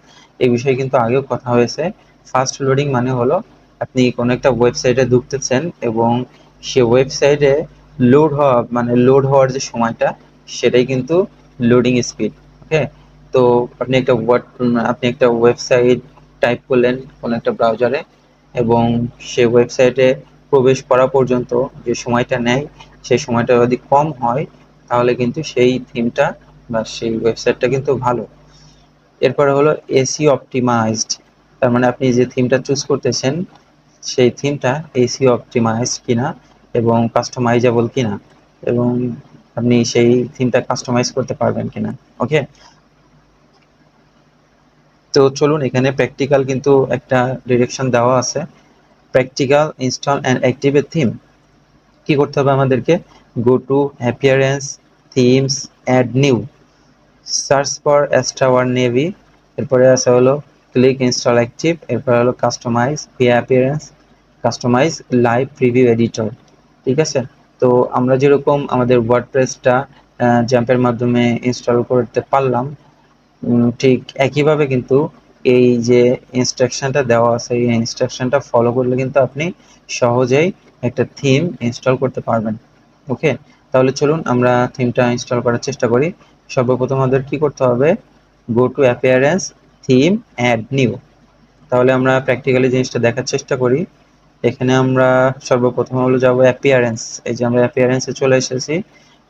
এই বিষয়ে কিন্তু আগেও কথা হয়েছে। ফাস্ট লোডিং মানে হলো আপনি কোনো একটা ওয়েবসাইটে ঢুকতেছেন এবং সে ওয়েবসাইটে লোড হওয়ার যে সময়টা সেটাই কিন্তু লোডিং স্পিড। ওকে, তো আপনি একটা ওয়েবসাইট টাইপ করলেন কোনো একটা ব্রাউজারে এবং সে ওয়েবসাইটে প্রবেশ করা পর্যন্ত যে সময়টা নেয় সেই সময়টা যদি কম হয় তাহলে কিন্তু সেই থিমটা বা সেই ওয়েবসাইটটা কিন্তু ভালো। এরপরে হলো এসিও অপটিমাইজড। তার মানে আপনি যে থিমটা চুজ করতেছেন সেই থিমটা এসিও অপটিমাইজড কিনা এবং কাস্টমাইজেবল কিনা, এবং আপনি সেই থিমটা কাস্টমাইজ করতে পারবেন কিনা। ওকে, তো চলুন এখানে প্র্যাকটিক্যাল কিন্তু একটা ডিরেকশন দেওয়া আছে। Practical install and activate theme. কি করতে হবে আমাদেরকে, go to appearance, themes, add new, search for Astra navy, এরপরে আছে হলো ক্লিক ইনস্টল অ্যাক্টিভ, এরপরে হলো customize via appearance, customize live preview editor. ঠিক আছে, তো আমরা যেরকম আমাদের ওয়ার্ডপ্রেসটা জ্যাম্পের মাধ্যমে ইনস্টল করতে পারলাম, ঠিক একইভাবে কিন্তু এই যে ইনস্ট্রাকশনটা দেওয়া আছে এই ইনস্ট্রাকশনটা ফলো করলে কিন্তু আপনি সহজেই একটা থিম ইনস্টল করতে পারবেন। ওকে, তাহলে চলুন আমরা থিমটা ইনস্টল করার চেষ্টা করি। সর্বপ্রথম আমাদের কি করতে হবে, go to appearance, theme, add new. তাহলে আমরা প্র্যাকটিক্যালি জিনিসটা দেখার চেষ্টা করি। এখানে আমরা সর্বপ্রথম হলো যাব অ্যাপিয়ারেন্স, এই যে আমরা অ্যাপিয়ারেন্সে চলে এসেছি।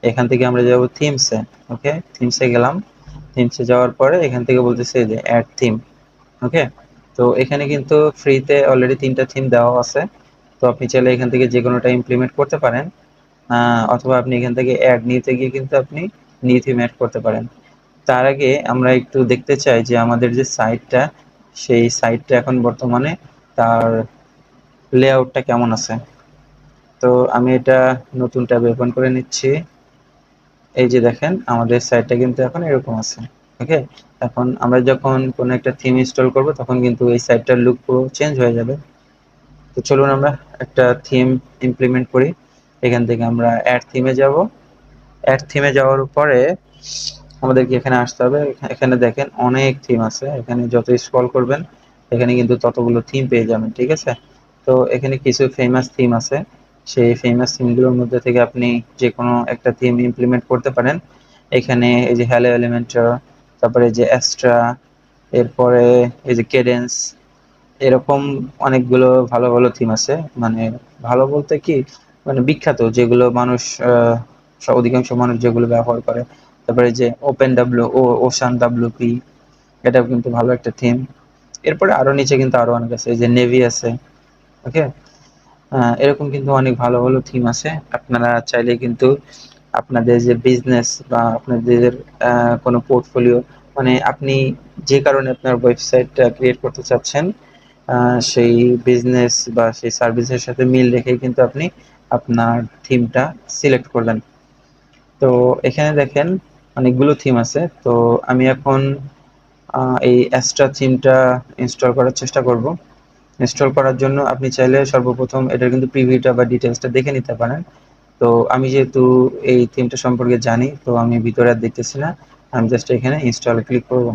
এখান থেকে আমরা যাব থিমসে। ওকে, থিমসে গেলাম। থিমসে যাওয়ার পরে এখান থেকে বলতেছে যে অ্যাড থিম। ওকে, তো এখানে কিন্তু ফ্রিতে অলরেডি 3টা থিম দেওয়া আছে। তো আপনি চাইলে এখান থেকে যে কোনোটা ইমপ্লিমেন্ট করতে পারেন, অথবা আপনি এখান থেকে অ্যাড নিতে গিয়ে কিন্তু আপনি নিউ থিম অ্যাড করতে পারেন। তার আগে আমরা একটু দেখতে চাই যে আমাদের যে সাইটটা, সেই সাইটটা এখন বর্তমানে তার লেআউটটা কেমন আছে। তো আমি এটা নতুন ট্যাবে ওপেন করে নিচ্ছি। এই যে দেখেন আমাদের সাইটটা কিন্তু এখন এরকম আছে। ওকে, এখন আমরা যখন কোনো একটা থিম ইনস্টল করব তখন কিন্তু এই সাইটটার লুক পুরো চেঞ্জ হয়ে যাবে। তো চলুন আমরা একটা থিম ইমপ্লিমেন্ট করি। এখান থেকে আমরা অ্যাড থিমে যাব। অ্যাড থিমে যাওয়ার পরে আমাদেরকে এখানে আসতে হবে। এখানে দেখেন অনেক থিম আছে, এখানে যত স্ক্রল করবেন এখানে কিন্তু ততগুলো থিম পেয়ে যাবেন। ঠিক আছে, তো এখানে কিছু ফেমাস থিম আছে, সেই ফেমাস থিমগুলোর মধ্যে থেকে আপনি যে কোনো একটা থিম ইমপ্লিমেন্ট করতে পারেন। এখানে এই যে হ্যালো এলিমেন্টার, তারপরে এই যে অ্যাস্ট্রা, এরপরে এই যে কেডেন্স, এরকম অনেকগুলো ভালো ভালো থিম আছে। মানে ভালো বলতে কি, মানে বিখ্যাত, যেগুলো মানুষ অধিকাংশ মানুষ যেগুলো ব্যবহার করে। তারপরে যে open W O ocean WP, এটাও কিন্তু ভালো একটা থিম। এরপরে আরো নিচে কিন্তু আরো অনেক আছে, এই যে নেভি আছে। ওকে, এরকম কিন্তু অনেক ভালো ভালো থিম আছে। আপনারা চাইলে কিন্তু আপনাদের যে বিজনেস বা আপনাদের কোনো পোর্টফোলিও, মানে আপনি যে কারণে আপনার ওয়েবসাইটটা ক্রিয়েট করতে চাচ্ছেন, সেই বিজনেস বা সেই সার্ভিসের সাথে মিল রেখে কিন্তু আপনি আপনার থিমটা সিলেক্ট করলেন। তো এখানে দেখেন অনেকগুলো থিম আছে। তো আমি এখন এই অ্যাস্ট্রা থিমটা ইনস্টল করার চেষ্টা করব। ইনস্টল করার জন্য আপনি চাইলে সর্বপ্রথম এটার কিন্তু প্রিভিউটা বা ডিটেলসটা দেখে নিতে পারেন। তো আমি যেহেতু এই থিমটা সম্পর্কে জানি, তো আমি ভিতরে আর দেখতেছি না, আমি জাস্ট এখানে ইনস্টলে ক্লিক করব।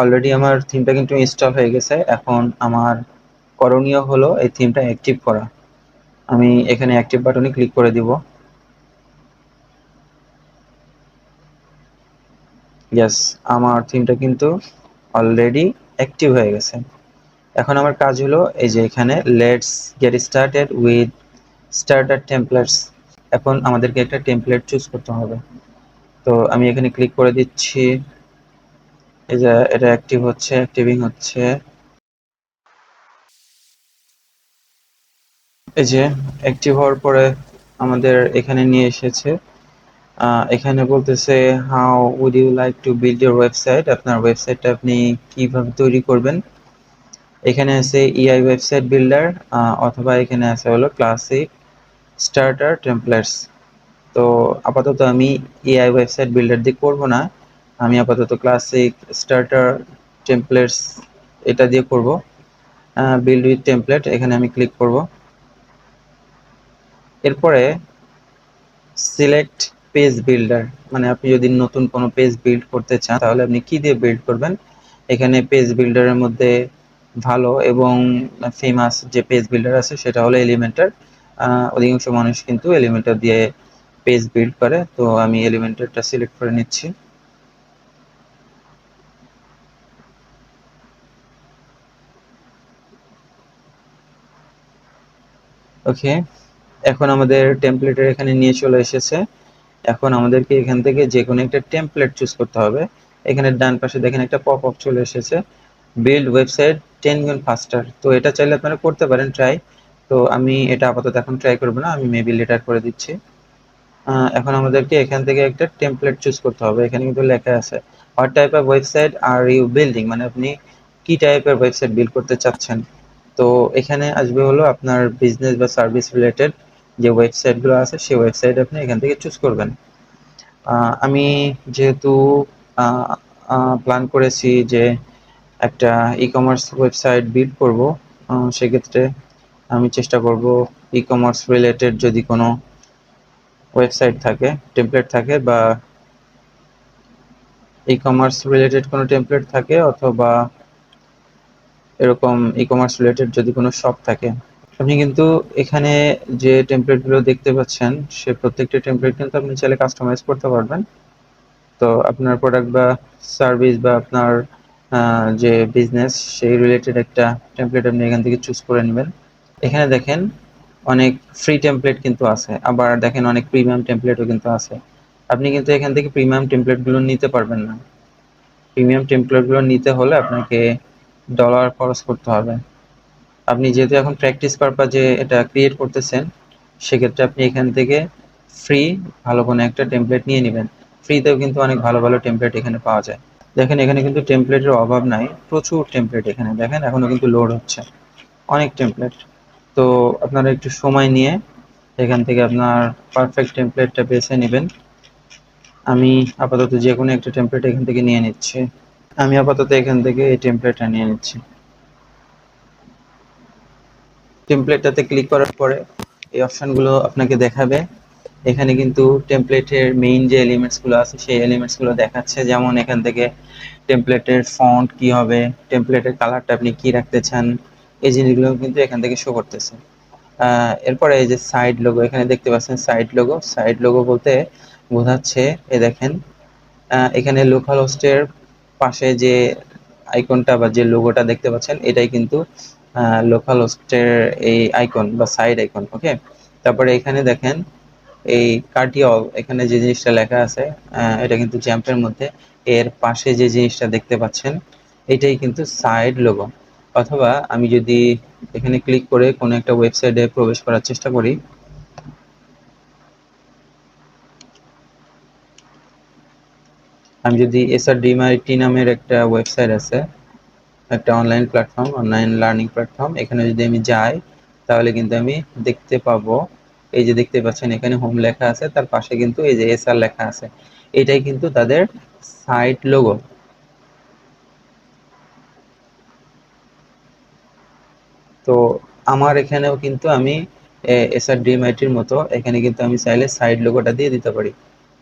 অলরেডি আমার থিমটা কিন্তু ইনস্টল হয়ে গেছে। এখন আমার করণীয় হলো এই থিমটা অ্যাক্টিভ করা। আমি এখানে অ্যাক্টিভ বাটনে ক্লিক করে দিব। ইয়েস, আমার থিমটা কিন্তু অলরেডি অ্যাক্টিভ হয়ে গেছে। এখন আমার কাজ হলো এই যে এখানে let's get started with starter templates. এখন আমাদেরকে একটা টেমপ্লেট চুজ করতে হবে। তো আমি এখানে ক্লিক করে দিচ্ছি। এই যে এটা অ্যাক্টিভ হচ্ছে, অ্যাক্টিভিং হচ্ছে। এই যে অ্যাক্টিভ হওয়ার পরে আমাদের এখানে নিয়ে এসেছে। এখানে বলতেছে how would you like to build your website, আপনার ওয়েবসাইটটা আপনি কিভাবে তৈরি করবেন। এখানে আছে ইআই ওয়েবসাইট বিল্ডার, অথবা এখানে আছে হলো ক্লাসিক স্টার্টার টেমপ্লেটস। তো আপাতত আমি এআই ওয়েবসাইট বিল্ডার দিয়ে করব না, আমি আপাতত ক্লাসিক স্টার্টার টেমপ্লেটস এটা দিয়ে করব। বিল্ড উইথ টেমপ্লেট, এখানে আমি ক্লিক করব। এরপরে সিলেক্ট পেজ বিল্ডার, মানে আপনি যদি নতুন কোনো পেজ বিল্ড করতে চান তাহলে আপনি কি দিয়ে বিল্ড করবেন। এখানে পেজ বিল্ডারের মধ্যে ভালো এবং ফেমাস যে পেজ বিল্ডার আছে সেটা হলো এলিমেন্টার। অধিকাংশ মানুষ কিন্তু এলিমেন্টার দিয়ে পেজ বিল্ড করে, তো আমি এলিমেন্টারটা সিলেক্ট করে নিচ্ছি। ওকে, এখন আমাদের টেমপ্লেটের এখানে নিয়ে চলে এসেছে। এখন আমাদেরকে এখান থেকে যে কোনো একটা টেমপ্লেট চুজ করতে হবে। এখানে ডান পাশে দেখেন একটা পপ আপ চলে এসেছে, বিল্ড ওয়েবসাইট 10 গুণ ফাস্টার। তো এটা চাইলে আপনারা করতে পারেন ট্রাই। তো আমি এটা আপাতত এখন ট্রাই করবো না, আমি মেবি লেটার করে দিচ্ছি। এখন আমাদেরকে এখান থেকে একটা টেমপ্লেট চুজ করতে হবে। এখানে কিন্তু লেখা আছে what type of website are you building, মানে আপনি কি টাইপের ওয়েবসাইট বিল্ড করতে চাচ্ছেন। তো এখানে আসবে হলো আপনার বিজনেস বা সার্ভিস রিলেটেড যে ওয়েবসাইটগুলো আছে সেই ওয়েবসাইট আপনি এখান থেকে চুজ করবেন। আমি যেহেতু প্ল্যান করেছি যে একটা ই কমার্স ওয়েবসাইট বিল্ড করব, সেক্ষেত্রে আমি চেষ্টা করব ই কমার্স রিলেটেড যদি কোনো ওয়েবসাইট থাকে, টেমপ্লেট থাকে, বা ই কমার্স রিলেটেড কোনো টেমপ্লেট থাকে, অথবা এরকম ই কমার্স রিলেটেড যদি কোনো শপ থাকে। আপনি কিন্তু এখানে যে টেমপ্লেটগুলো দেখতে পাচ্ছেন, সে প্রত্যেকটা টেমপ্লেট কিন্তু আপনি চাইলে কাস্টমাইজ করতে পারবেন। তো আপনার প্রোডাক্ট বা সার্ভিস বা আপনার যে বিজনেস, সেই রিলেটেড একটা টেমপ্লেট আপনি এখান থেকে চুজ করে নেবেন। এখানে দেখেন অনেক ফ্রি টেমপ্লেট কিন্তু আছে, আবার দেখেন অনেক প্রিমিয়াম টেমপ্লেটও কিন্তু আছে। আপনি কিন্তু এখান থেকে প্রিমিয়াম টেমপ্লেটগুলো নিতে পারবেন না। প্রিমিয়াম টেমপ্লেটগুলো নিতে হলে আপনাকে ডলার খরচ করতে হবে। আপনি যেহেতু এখন প্র্যাকটিস পারপাজে এটা ক্রিয়েট করতেছেন, সেক্ষেত্রে আপনি এখান থেকে ফ্রি ভালো কোনো একটা টেমপ্লেট নিয়ে নেবেন। ফ্রিতেও কিন্তু অনেক ভালো ভালো টেমপ্লেট এখানে পাওয়া যায়। দেখেন এখানে কিন্তু টেমপ্লেটের অভাব নাই, প্রচুর টেমপ্লেট এখানে দেখেন এখনো কিন্তু লোড হচ্ছে, অনেক টেমপ্লেট। তো আপনারা একটু সময় নিয়ে এখান থেকে আপনার পারফেক্ট টেমপ্লেটটা বেছে নেবেন। আমি আপাতত যে কোনো একটা টেমপ্লেট এখান থেকে নিয়ে নিচ্ছি। আমি আপাতত এখান থেকে এই টেমপ্লেটটা নিয়ে নিচ্ছি। টেমপ্লেটটাতে ক্লিক করার পরে এই অপশনগুলো আপনাকে দেখাবে। এখানে কিন্তু টেমপ্লেটের মেইন যে এলিমেন্টসগুলো আছে সেই এলিমেন্টসগুলো দেখাচ্ছে, যেমন এখান থেকে টেমপ্লেটের ফন্ট কি হবে, টেমপ্লেটের কালারটা আপনি কি রাখতে চান, এই জিনিসগুলো কিন্তু এখান থেকে শো করতেছে। এরপরে এই যে সাইড লোগো এখানে দেখতে পাচ্ছেন, সাইড লোগো। সাইড লোগো বলতে বোঝাচ্ছে, এ দেখেন এখানে লোকাল হোস্টের পাশে যে আইকনটা বা যে লোগোটা দেখতে পাচ্ছেন, এটাই কিন্তু লোকাল হোস্টের এই আইকন বা সাইড আইকন। ওকে, তারপরে এখানে দেখেন এই কার্টিওল, এখানে যে জিনিসটা লেখা আছে, এটা কিন্তু জ্যাম্পের মধ্যে, এর পাশে যে জিনিসটা দেখতে পাচ্ছেন এটাই কিন্তু সাইড লোগো। অথবা আমি যদি এখানে ক্লিক করে কোনো একটা ওয়েবসাইটে প্রবেশ করার চেষ্টা করি, আমি যদি SRDMIT নামের একটা ওয়েবসাইট আছে, একটা online platform, online learning platform, এখানে যদি আমি যাই তাহলে কিন্তু আমি দেখতে পাবো, এই যে দেখতে পাচ্ছেন এখানে হোম লেখা আছে, তার পাশে কিন্তু এই যে SR লেখা আছে, এটাই কিন্তু তাদের সাইট লোগো। তো আমার এখানেও কিন্তু আমি SRDMIT-র মতো এখানে কিন্তু আমি চাইলে সাইড লোগোটা দিয়ে দিতে পারি।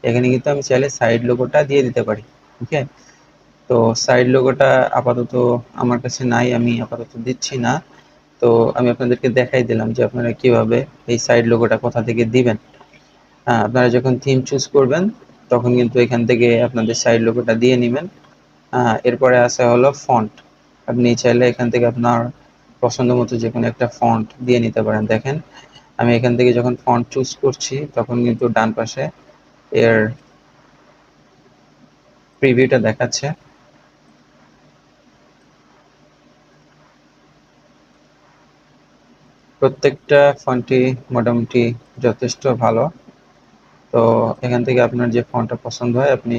এখানে কিন্তু আমি চাইলে সাইড লোগোটা দিয়ে দিতে পারি। ওকে, তো সাইড লোগোটা আপাতত আমার কাছে নাই, আমি আপাতত দিচ্ছি না। তো আমি আপনাদেরকে দেখাই দিলাম যে আপনারা কিভাবে এই সাইড লোগোটা কোথা থেকে দিবেন। আপনারা যখন থিম চুজ করবেন তখন কিন্তু এখান থেকে আপনাদের সাইড লোগোটা দিয়ে নেবেন। এরপরে আছে হলো ফন্ট। আপনি চাইলে এখান থেকে আপনার পছন্দ মতো যে কোনো একটা ফন্ট দিয়ে নিতে পারেন। দেখেন আমি এখান থেকে যখন ফন্ট চুজ করছি তখন কিন্তু ডান পাশে এর প্রিভিউটা দেখাচ্ছে। প্রত্যেকটা ফন্টই মোটামুটি যথেষ্ট ভালো। তো এখান থেকে আপনার যে ফন্টটা পছন্দ হয় আপনি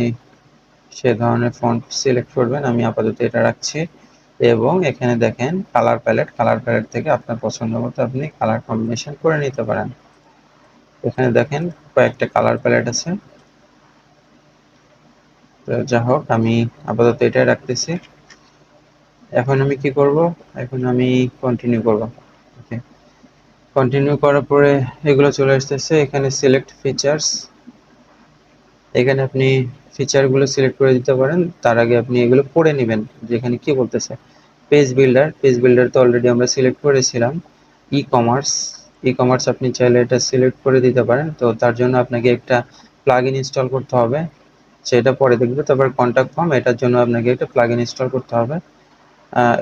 সে ধরনের ফন্ট সিলেক্ট করবেন। আমি আপাতত এটা রাখছি। এবং এখানে দেখেন কালার প্যালেট, কালার প্যালেট থেকে আপনার পছন্দ মতো আপনি কালার কম্বিনেশন করে নিতে পারেন। এখানে দেখেন কয়েকটা কালার প্যালেট আছে। তো যা হোক, আমি আপাতত এটাই রাখতেছি। এখন আমি কি করব, এখন আমি কন্টিনিউ করব। ওকে, কন্টিনিউ করার পরে এগুলো চলে আসতেছে, এখানে সিলেক্ট ফিচার্স, এখানে আপনি ফিচারগুলো সিলেক্ট করে দিতে পারেন। তার আগে আপনি এগুলো পড়ে নেবেন যে এখানে কি বলতেছে। পেজ বিল্ডার, পেজ বিল্ডার তো অলরেডি আমরা সিলেক্ট করেছিলাম। ই কমার্স, ই কমার্স আপনি চাইলে এটা সিলেক্ট করে দিতে পারেন। তো তার জন্য আপনাকে একটা প্লাগইন ইনস্টল করতে হবে, সেটা পরে দেখবে। তারপর কন্ট্যাক্ট ফর্ম, এটার জন্য আপনাকে একটা প্লাগইন ইনস্টল করতে হবে।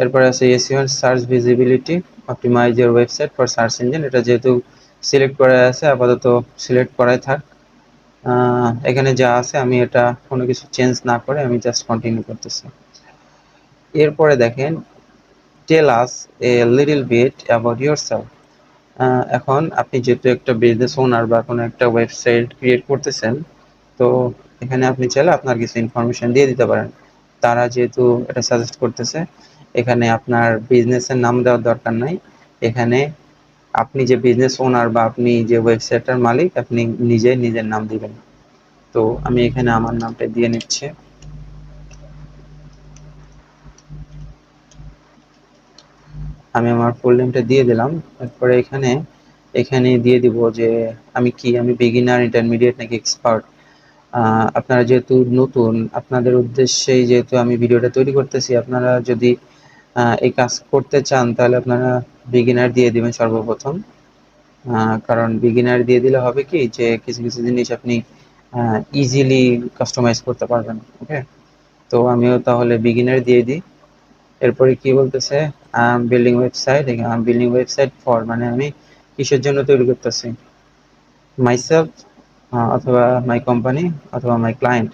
এরপরে আছে SEO and search visibility, optimize your website for search engine, এটা যেহেতু সিলেক্ট করা আছে আপাতত সিলেক্ট করাই থাক। এখানে যা আছে আমি এটা কোনো কিছু চেঞ্জ না করে আমি জাস্ট কন্টিনিউ করতেছি। এরপরে দেখেন tell us a little bit about yourself. এখন আপনি যেহেতু একটা বিজনেস ওনার বা কোনো একটা ওয়েবসাইট ক্রিয়েট করতেছেন, তো এখানে আপনি চাইলে আপনার কিছু ইনফরমেশন দিয়ে দিতে পারেন। তারা যেহেতু এটা সাজেস্ট করতেছে, এখানে আপনার বিজনেসের নাম দেওয়ার দরকার নাই। এখানে আপনি যে বিজনেস ওনার বা আপনি যে ওয়েবসাইটটার মালিক, আপনি নিজেই নিজের নাম দিবেন। তো আমি এখানে আমার নামটা দিয়ে নিচ্ছি। আমি আমার ফুল নেমটা দিয়ে দিলাম। এরপরে এখানে দিয়ে দিব যে আমি বিগিনার, ইন্টারমিডিয়েট নাকি এক্সপার্ট। আপনারা যেহেতু নতুন, আপনাদের উদ্দেশ্যেই যেহেতু আমি ভিডিওটা তৈরি করতেছি, আপনারা যদি এই কাজ করতে চান তাহলে আপনারা বিগিনার দিয়ে দিবেন সর্বপ্রথম। কারণ বিগিনার দিয়ে দিলে হবে কি যে কিছু কিছু জিনিস আপনি ইজিলি কাস্টমাইজ করতে পারবেন। ওকে, তো আমিও তাহলে বিগিনার দিয়ে দিই। এরপরে কি বলতেছে, building website. Building website for মানে আমি কিসের জন্য তৈরি করতেছি, মাইসেলফ অথবা মাই কোম্পানি অথবা মাই ক্লায়েন্ট।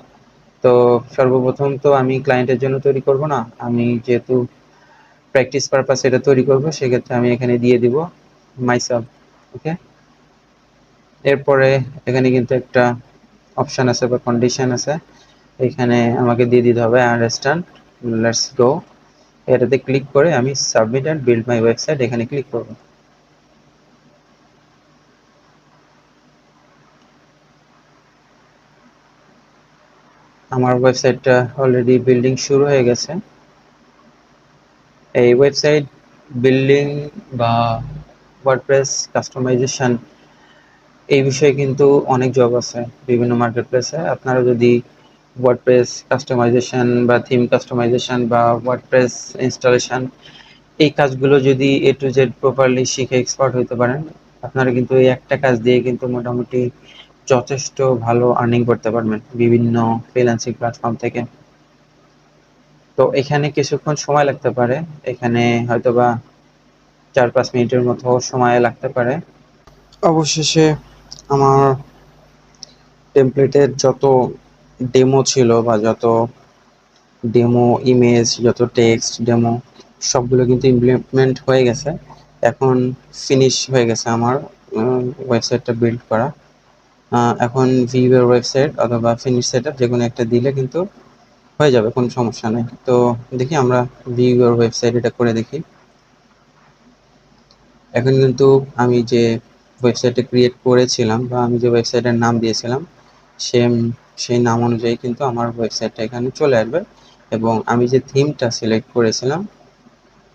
তো সর্বপ্রথম তো আমি ক্লায়েন্টের জন্য তৈরি করব না, আমি যেহেতু প্র্যাকটিস পারপাস এটা তৈরি করব, সেক্ষেত্রে আমি এখানে দিয়ে দিব মাইসেলফ। ওকে, এরপরে এখানে কিন্তু একটা অপশন আছে বা কন্ডিশন আছে, এখানে আমাকে দিয়ে দিতে হবে আন্ডারস্ট্যান্ড, লেটস গো। এটাতে ক্লিক করে আমি submit and build my website এখানে ক্লিক করব। আমার ওয়েবসাইটটা অলরেডি বিল্ডিং শুরু হয়ে গেছে। এই ওয়েবসাইট বিল্ডিং বা ওয়ার্ডপ্রেস কাস্টমাইজেশন, এই বিষয়ে কিন্তু অনেক জব আছে বিভিন্ন মার্কেট প্লেসে। আপনারা যদি ওয়ার্ডপ্রেস কাস্টমাইজেশন বা থিম কাস্টমাইজেশন বা ওয়ার্ডপ্রেস ইনস্টলেশন, এই কাজগুলো যদি A to Z প্রপারলি শিখে এক্সপার্ট হতে পারেন, আপনারা কিন্তু এই একটা কাজ দিয়ে কিন্তু মোটামুটি যথেষ্ট ভালো আর্নিং করতে পারবেন বিভিন্ন ফ্রিল্যান্সিং প্ল্যাটফর্ম থেকে। তো এখানে কিছুক্ষণ সময় লাগতে পারে, এখানে হয়তোবা 4-5 মিনিটের মতো সময় লাগতে পারে। অবশেষে আমার টেমপ্লেটের যত ডেমো ছিল বা যত ডেমো ইমেজ, যত টেক্সট ডেমো, সবগুলো কিন্তু ইমপ্লিমেন্ট হয়ে গেছে। এখন ফিনিশ হয়ে গেছে আমার ওয়েবসাইটটা বিল্ড করা। এখন ভিউ এর ওয়েবসাইট অথবা ফিনিশ সেটআপ যে কোনো একটা দিলে কিন্তু হয়ে যাবে, কোনো সমস্যা নেই। তো দেখি আমরা ভিউ এর ওয়েবসাইট এটা করে দেখি। এখন কিন্তু আমি যে ওয়েবসাইটটা ক্রিয়েট করেছিলাম বা আমি যে ওয়েবসাইটের নাম দিয়েছিলাম, সেম সেই নাম অনুযায়ী কিন্তু আমার ওয়েবসাইটটা এখানে চলে আসবে। এবং আমি যে থিমটা সিলেক্ট করেছিলাম,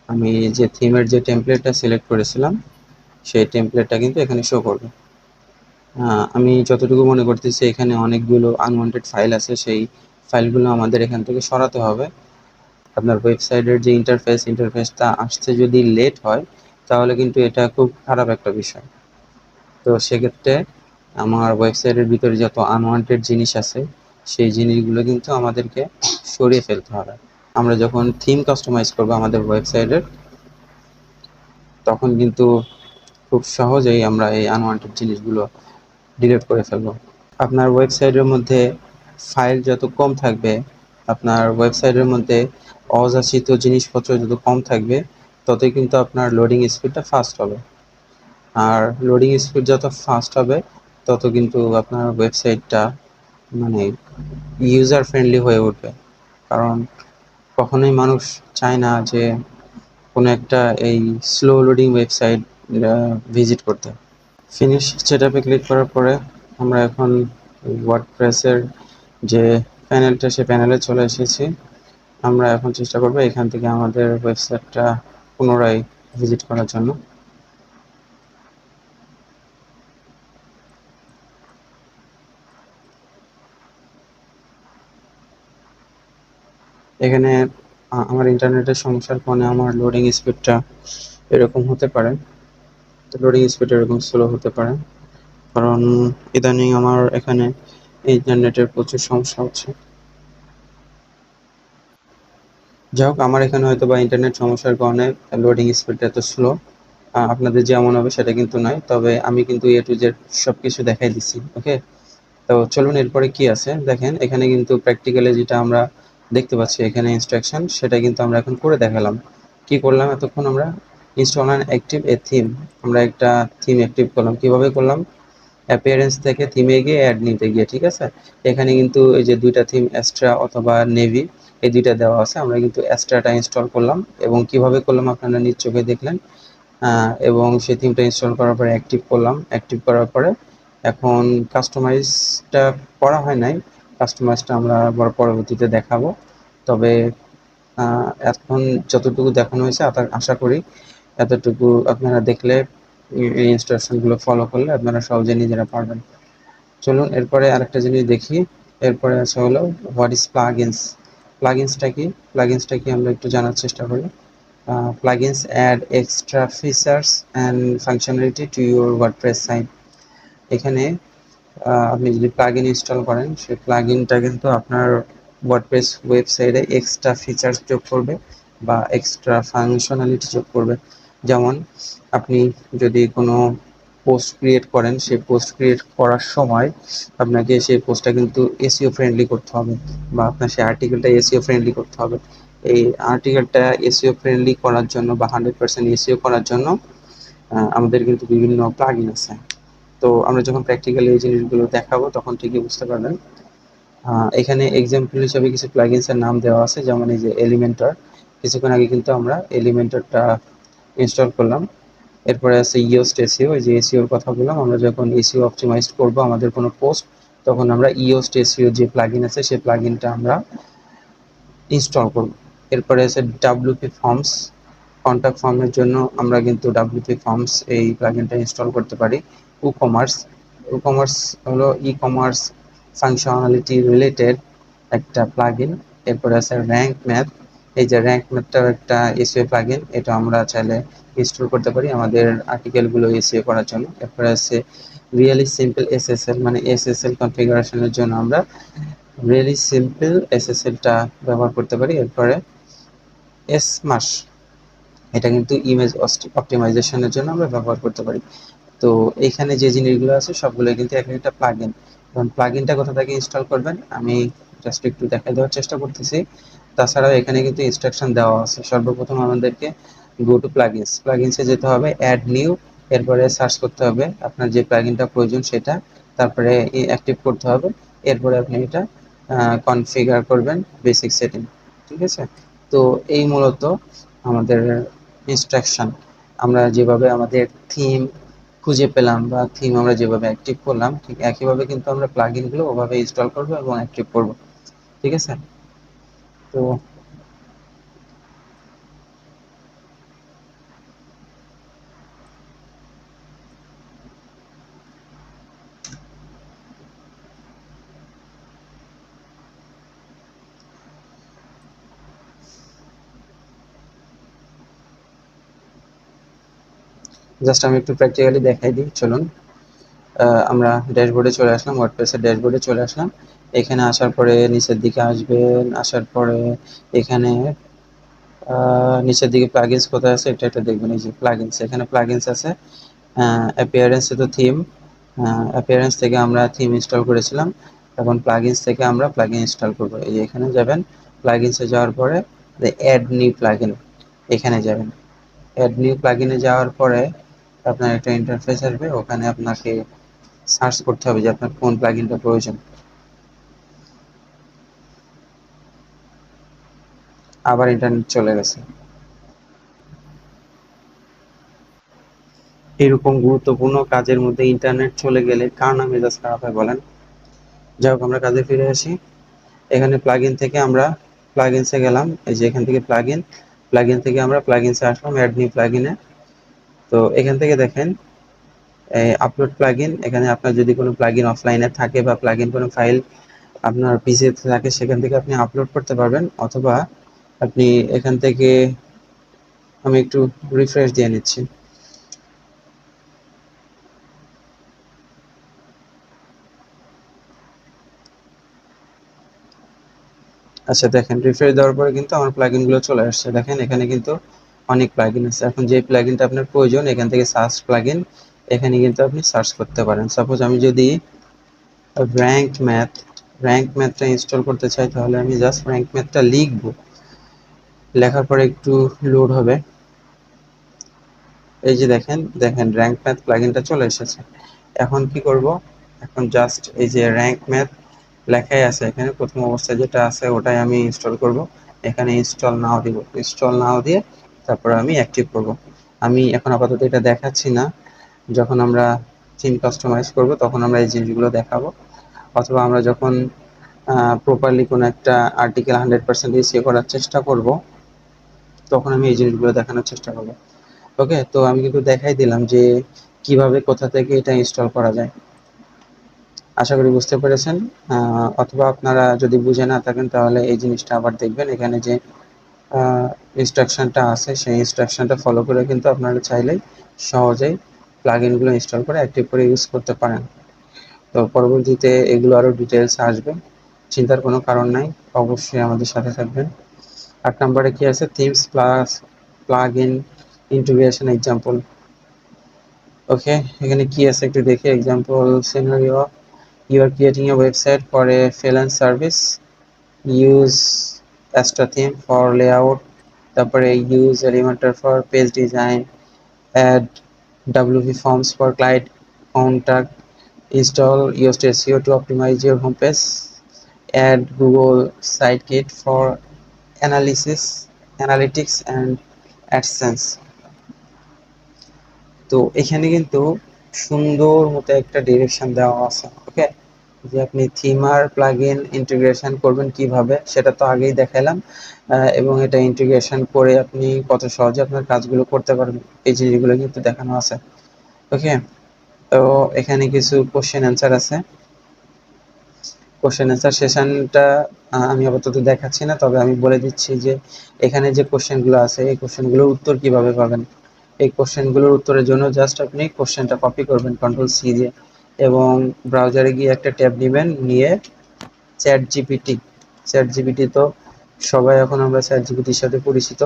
আমি যে থিমের যে টেমপ্লেটটা সিলেক্ট করেছিলাম, সেই টেমপ্লেটটা কিন্তু এখানে শো করবে। আমি যতটুকু মনে করতেছি এখানে অনেকগুলো আনওয়ান্টেড ফাইল আছে, সেই ফাইলগুলো আমাদের এখান থেকে সরাতে হবে। আপনার ওয়েবসাইটের যে ইন্টারফেসটা আসতে যদি লেট হয়, তাহলে কিন্তু এটা খুব খারাপ একটা বিষয়। তো সেক্ষেত্রে আমার ওয়েবসাইটের ভিতরে যত আনওয়ান্টেড জিনিস আছে, সেই জিনিসগুলো কিন্তু আমাদেরকে সরিয়ে ফেলতে হবে। আমরা যখন থিম কাস্টমাইজ করবো আমাদের ওয়েবসাইটের, তখন কিন্তু খুব সহজেই আমরা এই আনওয়ান্টেড জিনিসগুলো ডিলিট করে ফেলবো। আপনার ওয়েবসাইটের মধ্যে ফাইল যত কম থাকবে, আপনার ওয়েবসাইটের মধ্যে অযাচিত জিনিসপত্র যত কম থাকবে, ততই কিন্তু আপনার লোডিং স্পিডটা ফাস্ট হবে। আর লোডিং স্পিড যত ফাস্ট হবে, তত কিন্তু আপনার ওয়েবসাইটটা মানে ইউজার ফ্রেন্ডলি হয়ে উঠবে। কারণ কখনোই মানুষ চায় না যে কোনো একটা এই স্লো লোডিং ওয়েবসাইট ভিজিট করতে। ফিনিশ সেটআপে ক্লিক করার পরে আমরা এখন ওয়ার্ডপ্রেসের যে প্যানেলটা, সে প্যানেলে চলে এসেছি। আমরা এখন চেষ্টা করবো এখান থেকে আমাদের ওয়েবসাইটটা পুনরায় ভিজিট করার জন্য। এখানে আমার ইন্টারনেটের সমস্যার কারণে আমার লোডিং স্পিডটা এরকম হতে পারে, লোডিং স্পিড এরকম স্লো হতে পারে, কারণ ইদানিং আমার এখানে ইন্টারনেটের প্রচুর সমস্যা হচ্ছে। যাই হোক, আমার এখানে হয়তো বা ইন্টারনেট সমস্যার কারণে লোডিং স্পিডটা এত স্লো, আপনাদের যেমন হবে সেটা কিন্তু নয়। তবে আমি কিন্তু A to Z সব কিছু দেখাই দিচ্ছি। ওকে, তো চলুন এরপরে কি আছে দেখেন। এখানে কিন্তু প্র্যাকটিক্যালি যেটা আমরা দেখতে পাচ্ছি, এখানে ইনস্ট্রাকশন, সেটা কিন্তু আমরা এখন করে দেখালাম। কি করলাম এতক্ষণ আমরা, install and active A theme, আমরা একটা থিম অ্যাক্টিভ করলাম। কিভাবে করলাম, অ্যাপিয়ারেন্স থেকে থিমে গিয়ে অ্যাড নিতে গিয়ে, ঠিক আছে। এখানে কিন্তু এই যে দুইটা থিম, অ্যাস্ট্রা অথবা নেভি, এই দুইটা দেওয়া আছে। আমরা কিন্তু অ্যাস্ট্রাটা ইনস্টল করলাম এবং কিভাবে করলাম আপনারা নিজ চোখে দেখলেন। এবং সেই থিমটা ইনস্টল করার পরে অ্যাক্টিভ করলাম। অ্যাক্টিভ করার পরে এখন কাস্টমাইজটা করা হয় নাই, কাস্টমাইজটা আমরা আবার পরবর্তীতে দেখাবো। তবে এখন যতটুকু দেখানো হয়েছে আশা করি এতটুকু আপনারা দেখলে, এই ইনস্ট্রাকশনগুলো ফলো করলে আপনারা সহজে নিজেরা পারবেন। চলুন এরপরে আরেকটা জিনিস দেখি। এরপরে আছে হলো হোয়াট ইজ প্লাগইনস। প্লাগইনসটা কি আমরা একটু জানার চেষ্টা করি। Plugins add extra features and functionality to your WordPress site. এখানে আপনি যদি প্লাগইন ইনস্টল করেন, সেই প্লাগইনটা কিন্তু আপনার ওয়ার্ডপ্রেস ওয়েবসাইটে এক্সট্রা ফিচার্স যোগ করবে বা এক্সট্রা ফাংশনালিটি যোগ করবে। যেমন আপনি যদি কোনো পোস্ট ক্রিয়েট করেন, সেই পোস্ট ক্রিয়েট করার সময় আপনাকে সেই পোস্টটা কিন্তু এসইও ফ্রেন্ডলি করতে হবে, বা আপনার সেই আর্টিকেলটা এসইও ফ্রেন্ডলি করতে হবে। এই আর্টিকেলটা এসইও ফ্রেন্ডলি করার জন্য বা 100% এসইও করার জন্য আমাদের কিন্তু বিভিন্ন প্লাগইন আছে। তো আমরা যখন প্র্যাকটিক্যালি এই জিনিসগুলো দেখাবো তখন ঠিকই বুঝতে পারবেন। এখানে এক্সাম্পল হিসেবে কিছু প্লাগইনসের নাম দেওয়া আছে, যেমন এই যে এলিমেন্টর। কিছুক্ষণ আগে কিন্তু আমরা এলিমেন্টরটা ইনস্টল করলাম। এরপরে আছে ইওস্ট এসইও, এই যে এসইওর কথা বললাম, আমরা যখন এসইও অপটিমাইজ করব আমাদের কোনো পোস্ট, তখন আমরা ইওস্ট এসইও যে প্লাগইন আছে সেই প্লাগইনটা আমরা ইনস্টল করব। এরপরে আছে ডাব্লিউপি ফর্মস। কন্ট্যাক্ট ফর্মের জন্য আমরা কিন্তু ডাব্লিউপি ফর্মস এই প্লাগইনটা ইনস্টল করতে পারি। ই কমার্স হলো ই কমার্স ফাংশনালিটি রিলেটেড একটা প্লাগইন। এরপরে আছে র্যাঙ্ক ম্যাথ। এই যে র্যাঙ্ক ম্যাথটাও একটা এসইও প্লাগইন, এটা আমরা চাইলে ইনস্টল করতে পারি আমাদের আর্টিকেলগুলো এসইও করার জন্য। এরপরে আছে রিয়েলি সিম্পল এসএসএল, মানে এসএসএল কনফিগারেশনের জন্য আমরা রিয়েলি সিম্পল এসএসএলটা ব্যবহার করতে পারি। এরপরে এসমাস, এটা কিন্তু ইমেজ অপটিমাইজেশনের জন্য আমরা ব্যবহার করতে পারি। তো এইখানে যে জিনিসগুলো আছে সবগুলো কিন্তু একটা প্লাগইন। এবং প্লাগইনটা কোথা থেকে ইনস্টল করবেন আমি জাস্ট একটু দেখা দেওয়ার চেষ্টা করতেছি। তাছাড়াও এখানে কিন্তু ইনস্ট্রাকশন দেওয়া আছে। সর্বপ্রথম আমাদেরকে গো টু প্লাগইনসে যেতে হবে, অ্যাড নিউ, এরপরে সার্চ করতে হবে আপনার যে প্লাগইনটা প্রয়োজন সেটা, তারপরে অ্যাক্টিভ করতে হবে, এরপরে আপনি এটা কনফিগার করবেন বেসিক সেটিং। ঠিক আছে? তো এই মূলত আমাদের ইনস্ট্রাকশন। আমরা যেভাবে আমাদের থিম খুঁজে পেলাম বা থিম আমরা যেভাবে অ্যাক্টিভ করলাম, ঠিক একইভাবে কিন্তু আমরা প্লাগইনগুলো ওভাবে ইনস্টল করব এবং অ্যাক্টিভ করব। ঠিক আছে? তো জাস্ট আমি একটু প্র্যাকটিক্যালি দেখাই দিই, চলুন। আমরা ড্যাশবোর্ডে চলে আসলাম, ওয়ার্ডপ্রেসের ড্যাশবোর্ডে চলে আসলাম। এখানে আসার পরে নিচের দিকে আসবেন, আসার পরে এখানে নিচের দিকে প্লাগইনস কোথায় আছে এটা একটা দেখবেন। এই যে প্লাগইনস, এখানে প্লাগইনস আছে। অ্যাপিয়ারেন্সে তো থিম, অ্যাপিয়ারেন্স থেকে আমরা থিম ইনস্টল করেছিলাম। এখন প্লাগইনস থেকে আমরা প্লাগইন ইনস্টল করব। এই যে এখানে যাবেন, প্লাগইনসে যাওয়ার পরে অ্যাড নিউ প্লাগইন, এখানে যাবেন। অ্যাড নিউ প্লাগইনে যাওয়ার পরে আপনার একটা ইন্টারফেস আসবে, ওখানে আপনাকে সার্চ করতে হবে যে আপনার কোন প্লাগইনটা প্রয়োজন। আবার ইন্টারনেট চলে গেছে। এরকম গুরুত্বপূর্ণ কাজের মধ্যে ইন্টারনেট চলে গেলে কার না মেজাজ খারাপ হয় বলেন। যাই হোক, আমরা কাজে ফিরে আসি। এখানে প্লাগইন থেকে আমরা প্লাগইনসে গেলাম, এই যে এখান থেকে প্লাগইন থেকে আমরা প্লাগইনসে আসলাম, অ্যাড নিউ প্লাগইনে। তো এখান থেকে দেখেন আপলোড প্লাগইন। এখানে আপনার যদি কোনো প্লাগইন অফলাইনে থাকে বা প্লাগইন কোনো ফাইল আপনার পিসিতে থাকে, সেখান থেকে আপনি আপলোড করতে পারবেন, অথবা আপনি এখান থেকে, আমি একটু রিফ্রেশ দিয়ে নিচ্ছি। আচ্ছা দেখেন, রিফ্রেশ দেওয়ার পরে কিন্তু আমার প্লাগইনগুলো চলে আসছে। দেখেন এখানে কিন্তু অনেক প্লাগইন আছে। এখন যে প্লাগইনটা আপনার প্রয়োজন, এখান থেকে সার্চ প্লাগইন, এখানে কিন্তু আপনি সার্চ করতে পারেন। সাপোজ আমি যদি র্যাঙ্ক ম্যাথ র্যাঙ্ক ম্যাথটা ইনস্টল করতে চাই, তাহলে আমি জাস্ট র্যাঙ্ক ম্যাথটা লিখবো, লেখার পরে একটু লোড হবে। এই যে দেখেন দেখেন র্যাঙ্ক ম্যাথ প্লাগইনটা চলে এসেছে। এখন কি করব, এখন জাস্ট এই যে র্যাঙ্ক ম্যাথ লেখাই আছে, এখানে প্রথম অবস্থায় যেটা আছে ওটাই আমি ইনস্টল করব। এখানে ইনস্টল নাও দিব, ইনস্টল নাও দিয়ে তারপর আমি অ্যাক্টিভ করব। আমি এখন আপাতত এটা দেখাচ্ছি না, যখন আমরা থিম কাস্টমাইজ করব তখন আমরা এই জিনিসগুলো দেখাবো, অথবা আমরা যখন প্রপারলি কোনো একটা আর্টিকেল 100% ইসিও করার চেষ্টা করব, তখন আমি এই জিনিসগুলো দেখানোর চেষ্টা করব। ওকে, তো আমি কিন্তু দেখাই দিলাম যে কিভাবে কোথা থেকে এটা ইনস্টল করা যায়। আশা করি বুঝতে পেরেছেন। অথবা আপনারা যদি বুঝে না থাকেন তাহলে এই জিনিসটা আবার দেখবেন, এখানে যে ইনস্ট্রাকশনটা আছে সেই ইনস্ট্রাকশনটা ফলো করে কিন্তু আপনারা চাইলেই সহজেই প্লাগইনগুলো ইনস্টল করে অ্যাক্টিভ করে ইউজ করতে পারেন। তো পরবর্তীতে এগুলো আরও ডিটেলস আসবে, চিন্তার কোনো কারণ নাই, অবশ্যই আমাদের সাথে থাকবেন। 8 নম্বরে কি আছে, themes plus plugin integration example. Okay, এখানে কি আছে একটু দেখি। Example scenario, you are creating a website for a freelance service, use Astra theme for layout, তারপরে use Elementor for page design, add WP forms for client contact, install Yoast SEO to optimize your homepage, add Google Sitekit for analytics and AdSense। তো এখানে কিন্তু সুন্দর মতো একটা ডিরেকশন দেওয়া আছে। ওকে, যে আপনি থিম আর প্লাগইন ইন্টিগ্রেশন করবেন কিভাবে সেটা তো আগেই দেখালাম, এবং এটা ইন্টিগ্রেশন করে আপনি কত সহজে আপনার কাজগুলো করতে পারবেন এই জিনিসগুলো কিন্তু দেখানো আছে। ওকে, তো এখানে কিছু কোশ্চেন অ্যান্সার আছে। কোশ্চেন অ্যান্সার সেশনটা আমি আপাতত দেখাচ্ছি না, তবে আমি বলে দিচ্ছি যে এখানে যে কোশ্চেনগুলো আছে এই কোশ্চেনগুলোর উত্তর কিভাবে পাবেন। এই কোশ্চেনগুলোর উত্তরের জন্য জাস্ট আপনি কোশ্চেনটা কপি করবেন কন্ট্রোল-C দিয়ে, এবং ব্রাউজারে গিয়ে একটা ট্যাব নেবেন, নিয়ে চ্যাট জিপিটি তো সবাই এখন আমরা চ্যাট জিপিটির সাথে পরিচিত।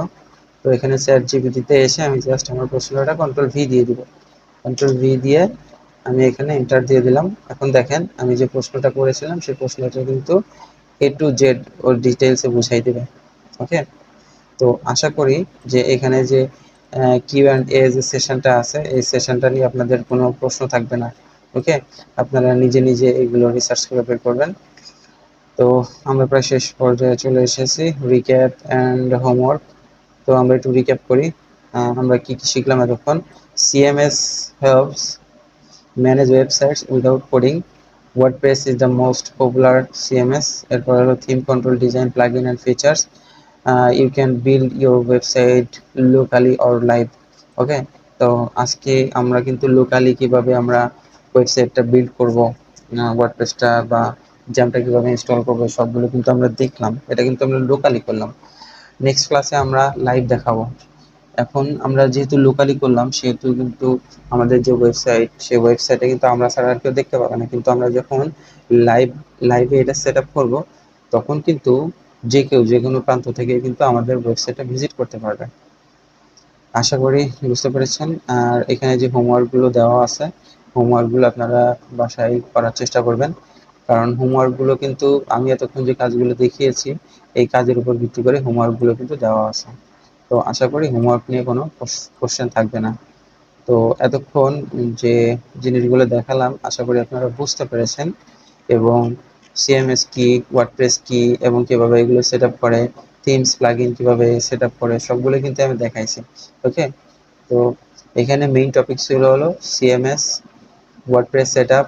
তো এখানে চ্যাট জিপিটিতে এসে আমি জাস্ট আমার প্রশ্নটা কন্ট্রোল-V দিয়ে দিব। কন্ট্রোল-V দিয়ে আমি এখানে এন্টার দিয়ে দিলাম। এখন দেখেন আমি যে প্রশ্নটা করেছিলাম সেই প্রশ্নটা কিন্তু A to Z ওর ডিটেলসে বুঝাই দেবে। ওকে, তো আশা করি যে এখানে যে Q&A যে সেশনটা আছে এই সেশনটা নিয়ে আপনাদের কোনো প্রশ্ন থাকবে না। ওকে, আপনারা নিজে নিজে এগুলো রিসার্চ করে বের করবেন। তো আমরা প্রায় শেষ পর্যায়ে চলে এসেছি, রিক্যাপ অ্যান্ড হোমওয়ার্ক। তো আমরা একটু রিক্যাপ করি, আমরা কি কি শিখলাম এতক্ষণ। CMS helps manage websites without coding. WordPress is the most popular CMS. এরপর হলো theme control design plugin and features. You can build your website locally or live. ওকে, তো আজকে আমরা কিন্তু লোকালি কিভাবে আমরা ওয়েবসাইটটা বিল্ড করব, ওয়ার্ডপ্রেসটা বা জ্যামটা কিভাবে ইনস্টল করবো সবগুলো কিন্তু আমরা দেখলাম, এটা কিন্তু আমরা লোকালি করলাম। নেক্সট ক্লাসে আমরা লাইভ দেখাবো। এখন আমরা যেহেতু লোকালি করলাম সেহেতু কিন্তু আমাদের যে ওয়েবসাইট সেই ওয়েবসাইটে কিন্তু আমরা ছাড়া আর কেউ দেখতে পাবে না, কিন্তু আমরা যখন লাইভে এটা সেট আপ করবো তখন কিন্তু যে কেউ যে কোনো প্রান্ত থেকে কিন্তু আমাদের ওয়েবসাইটটা ভিজিট করতে পারবে। আশা করি বুঝতে পেরেছেন। আর এখানে যে হোমওয়ার্কগুলো দেওয়া আছে হোমওয়ার্কগুলো আপনারা বাসায় করার চেষ্টা করবেন, কারণ হোমওয়ার্কগুলো কিন্তু আমি এতক্ষণ যে কাজগুলো দেখিয়েছি এই কাজের উপর ভিত্তি করে হোমওয়ার্কগুলো কিন্তু দেওয়া আছে। তো আশা করি হোমওয়ার্ক নিয়ে কোনো কোশ্চেন থাকবে না। তো এতক্ষণ যে জিনিসগুলো দেখালাম আশা করি আপনারা বুঝতে পেরেছেন, এবং সিএমএস কি, ওয়ার্ডপ্রেস কি এবং কিভাবে এগুলো সেট আপ করে, থিমস প্লাগইন কিভাবে সেট আপ করে সবগুলো কিন্তু আমি দেখাইছি। ওকে, তো এখানে মেইন টপিক ছিল হলো CMS, WordPress set up,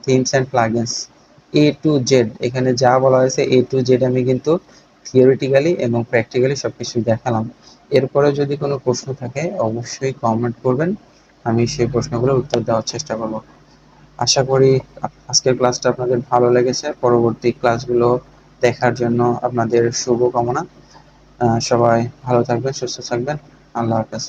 themes and plugins, A to Z। এখানে যা বলা হয়েছে A to Z আমি কিন্তু থিওরিটিক্যালি এবং প্র্যাকটিক্যালি সবকিছু দেখালাম। এরপরে যদি কোনো প্রশ্ন থাকে অবশ্যই কমেন্ট করবেন, আমি সেই প্রশ্নগুলোর উত্তর দেওয়ার চেষ্টা করব। আশা করি আজকের ক্লাসটা আপনাদের ভালো লেগেছে। পরবর্তী ক্লাসগুলো দেখার জন্য আপনাদের শুভকামনা। সবাই ভালো থাকবেন, সুস্থ থাকবেন। আল্লাহ হাফেজ।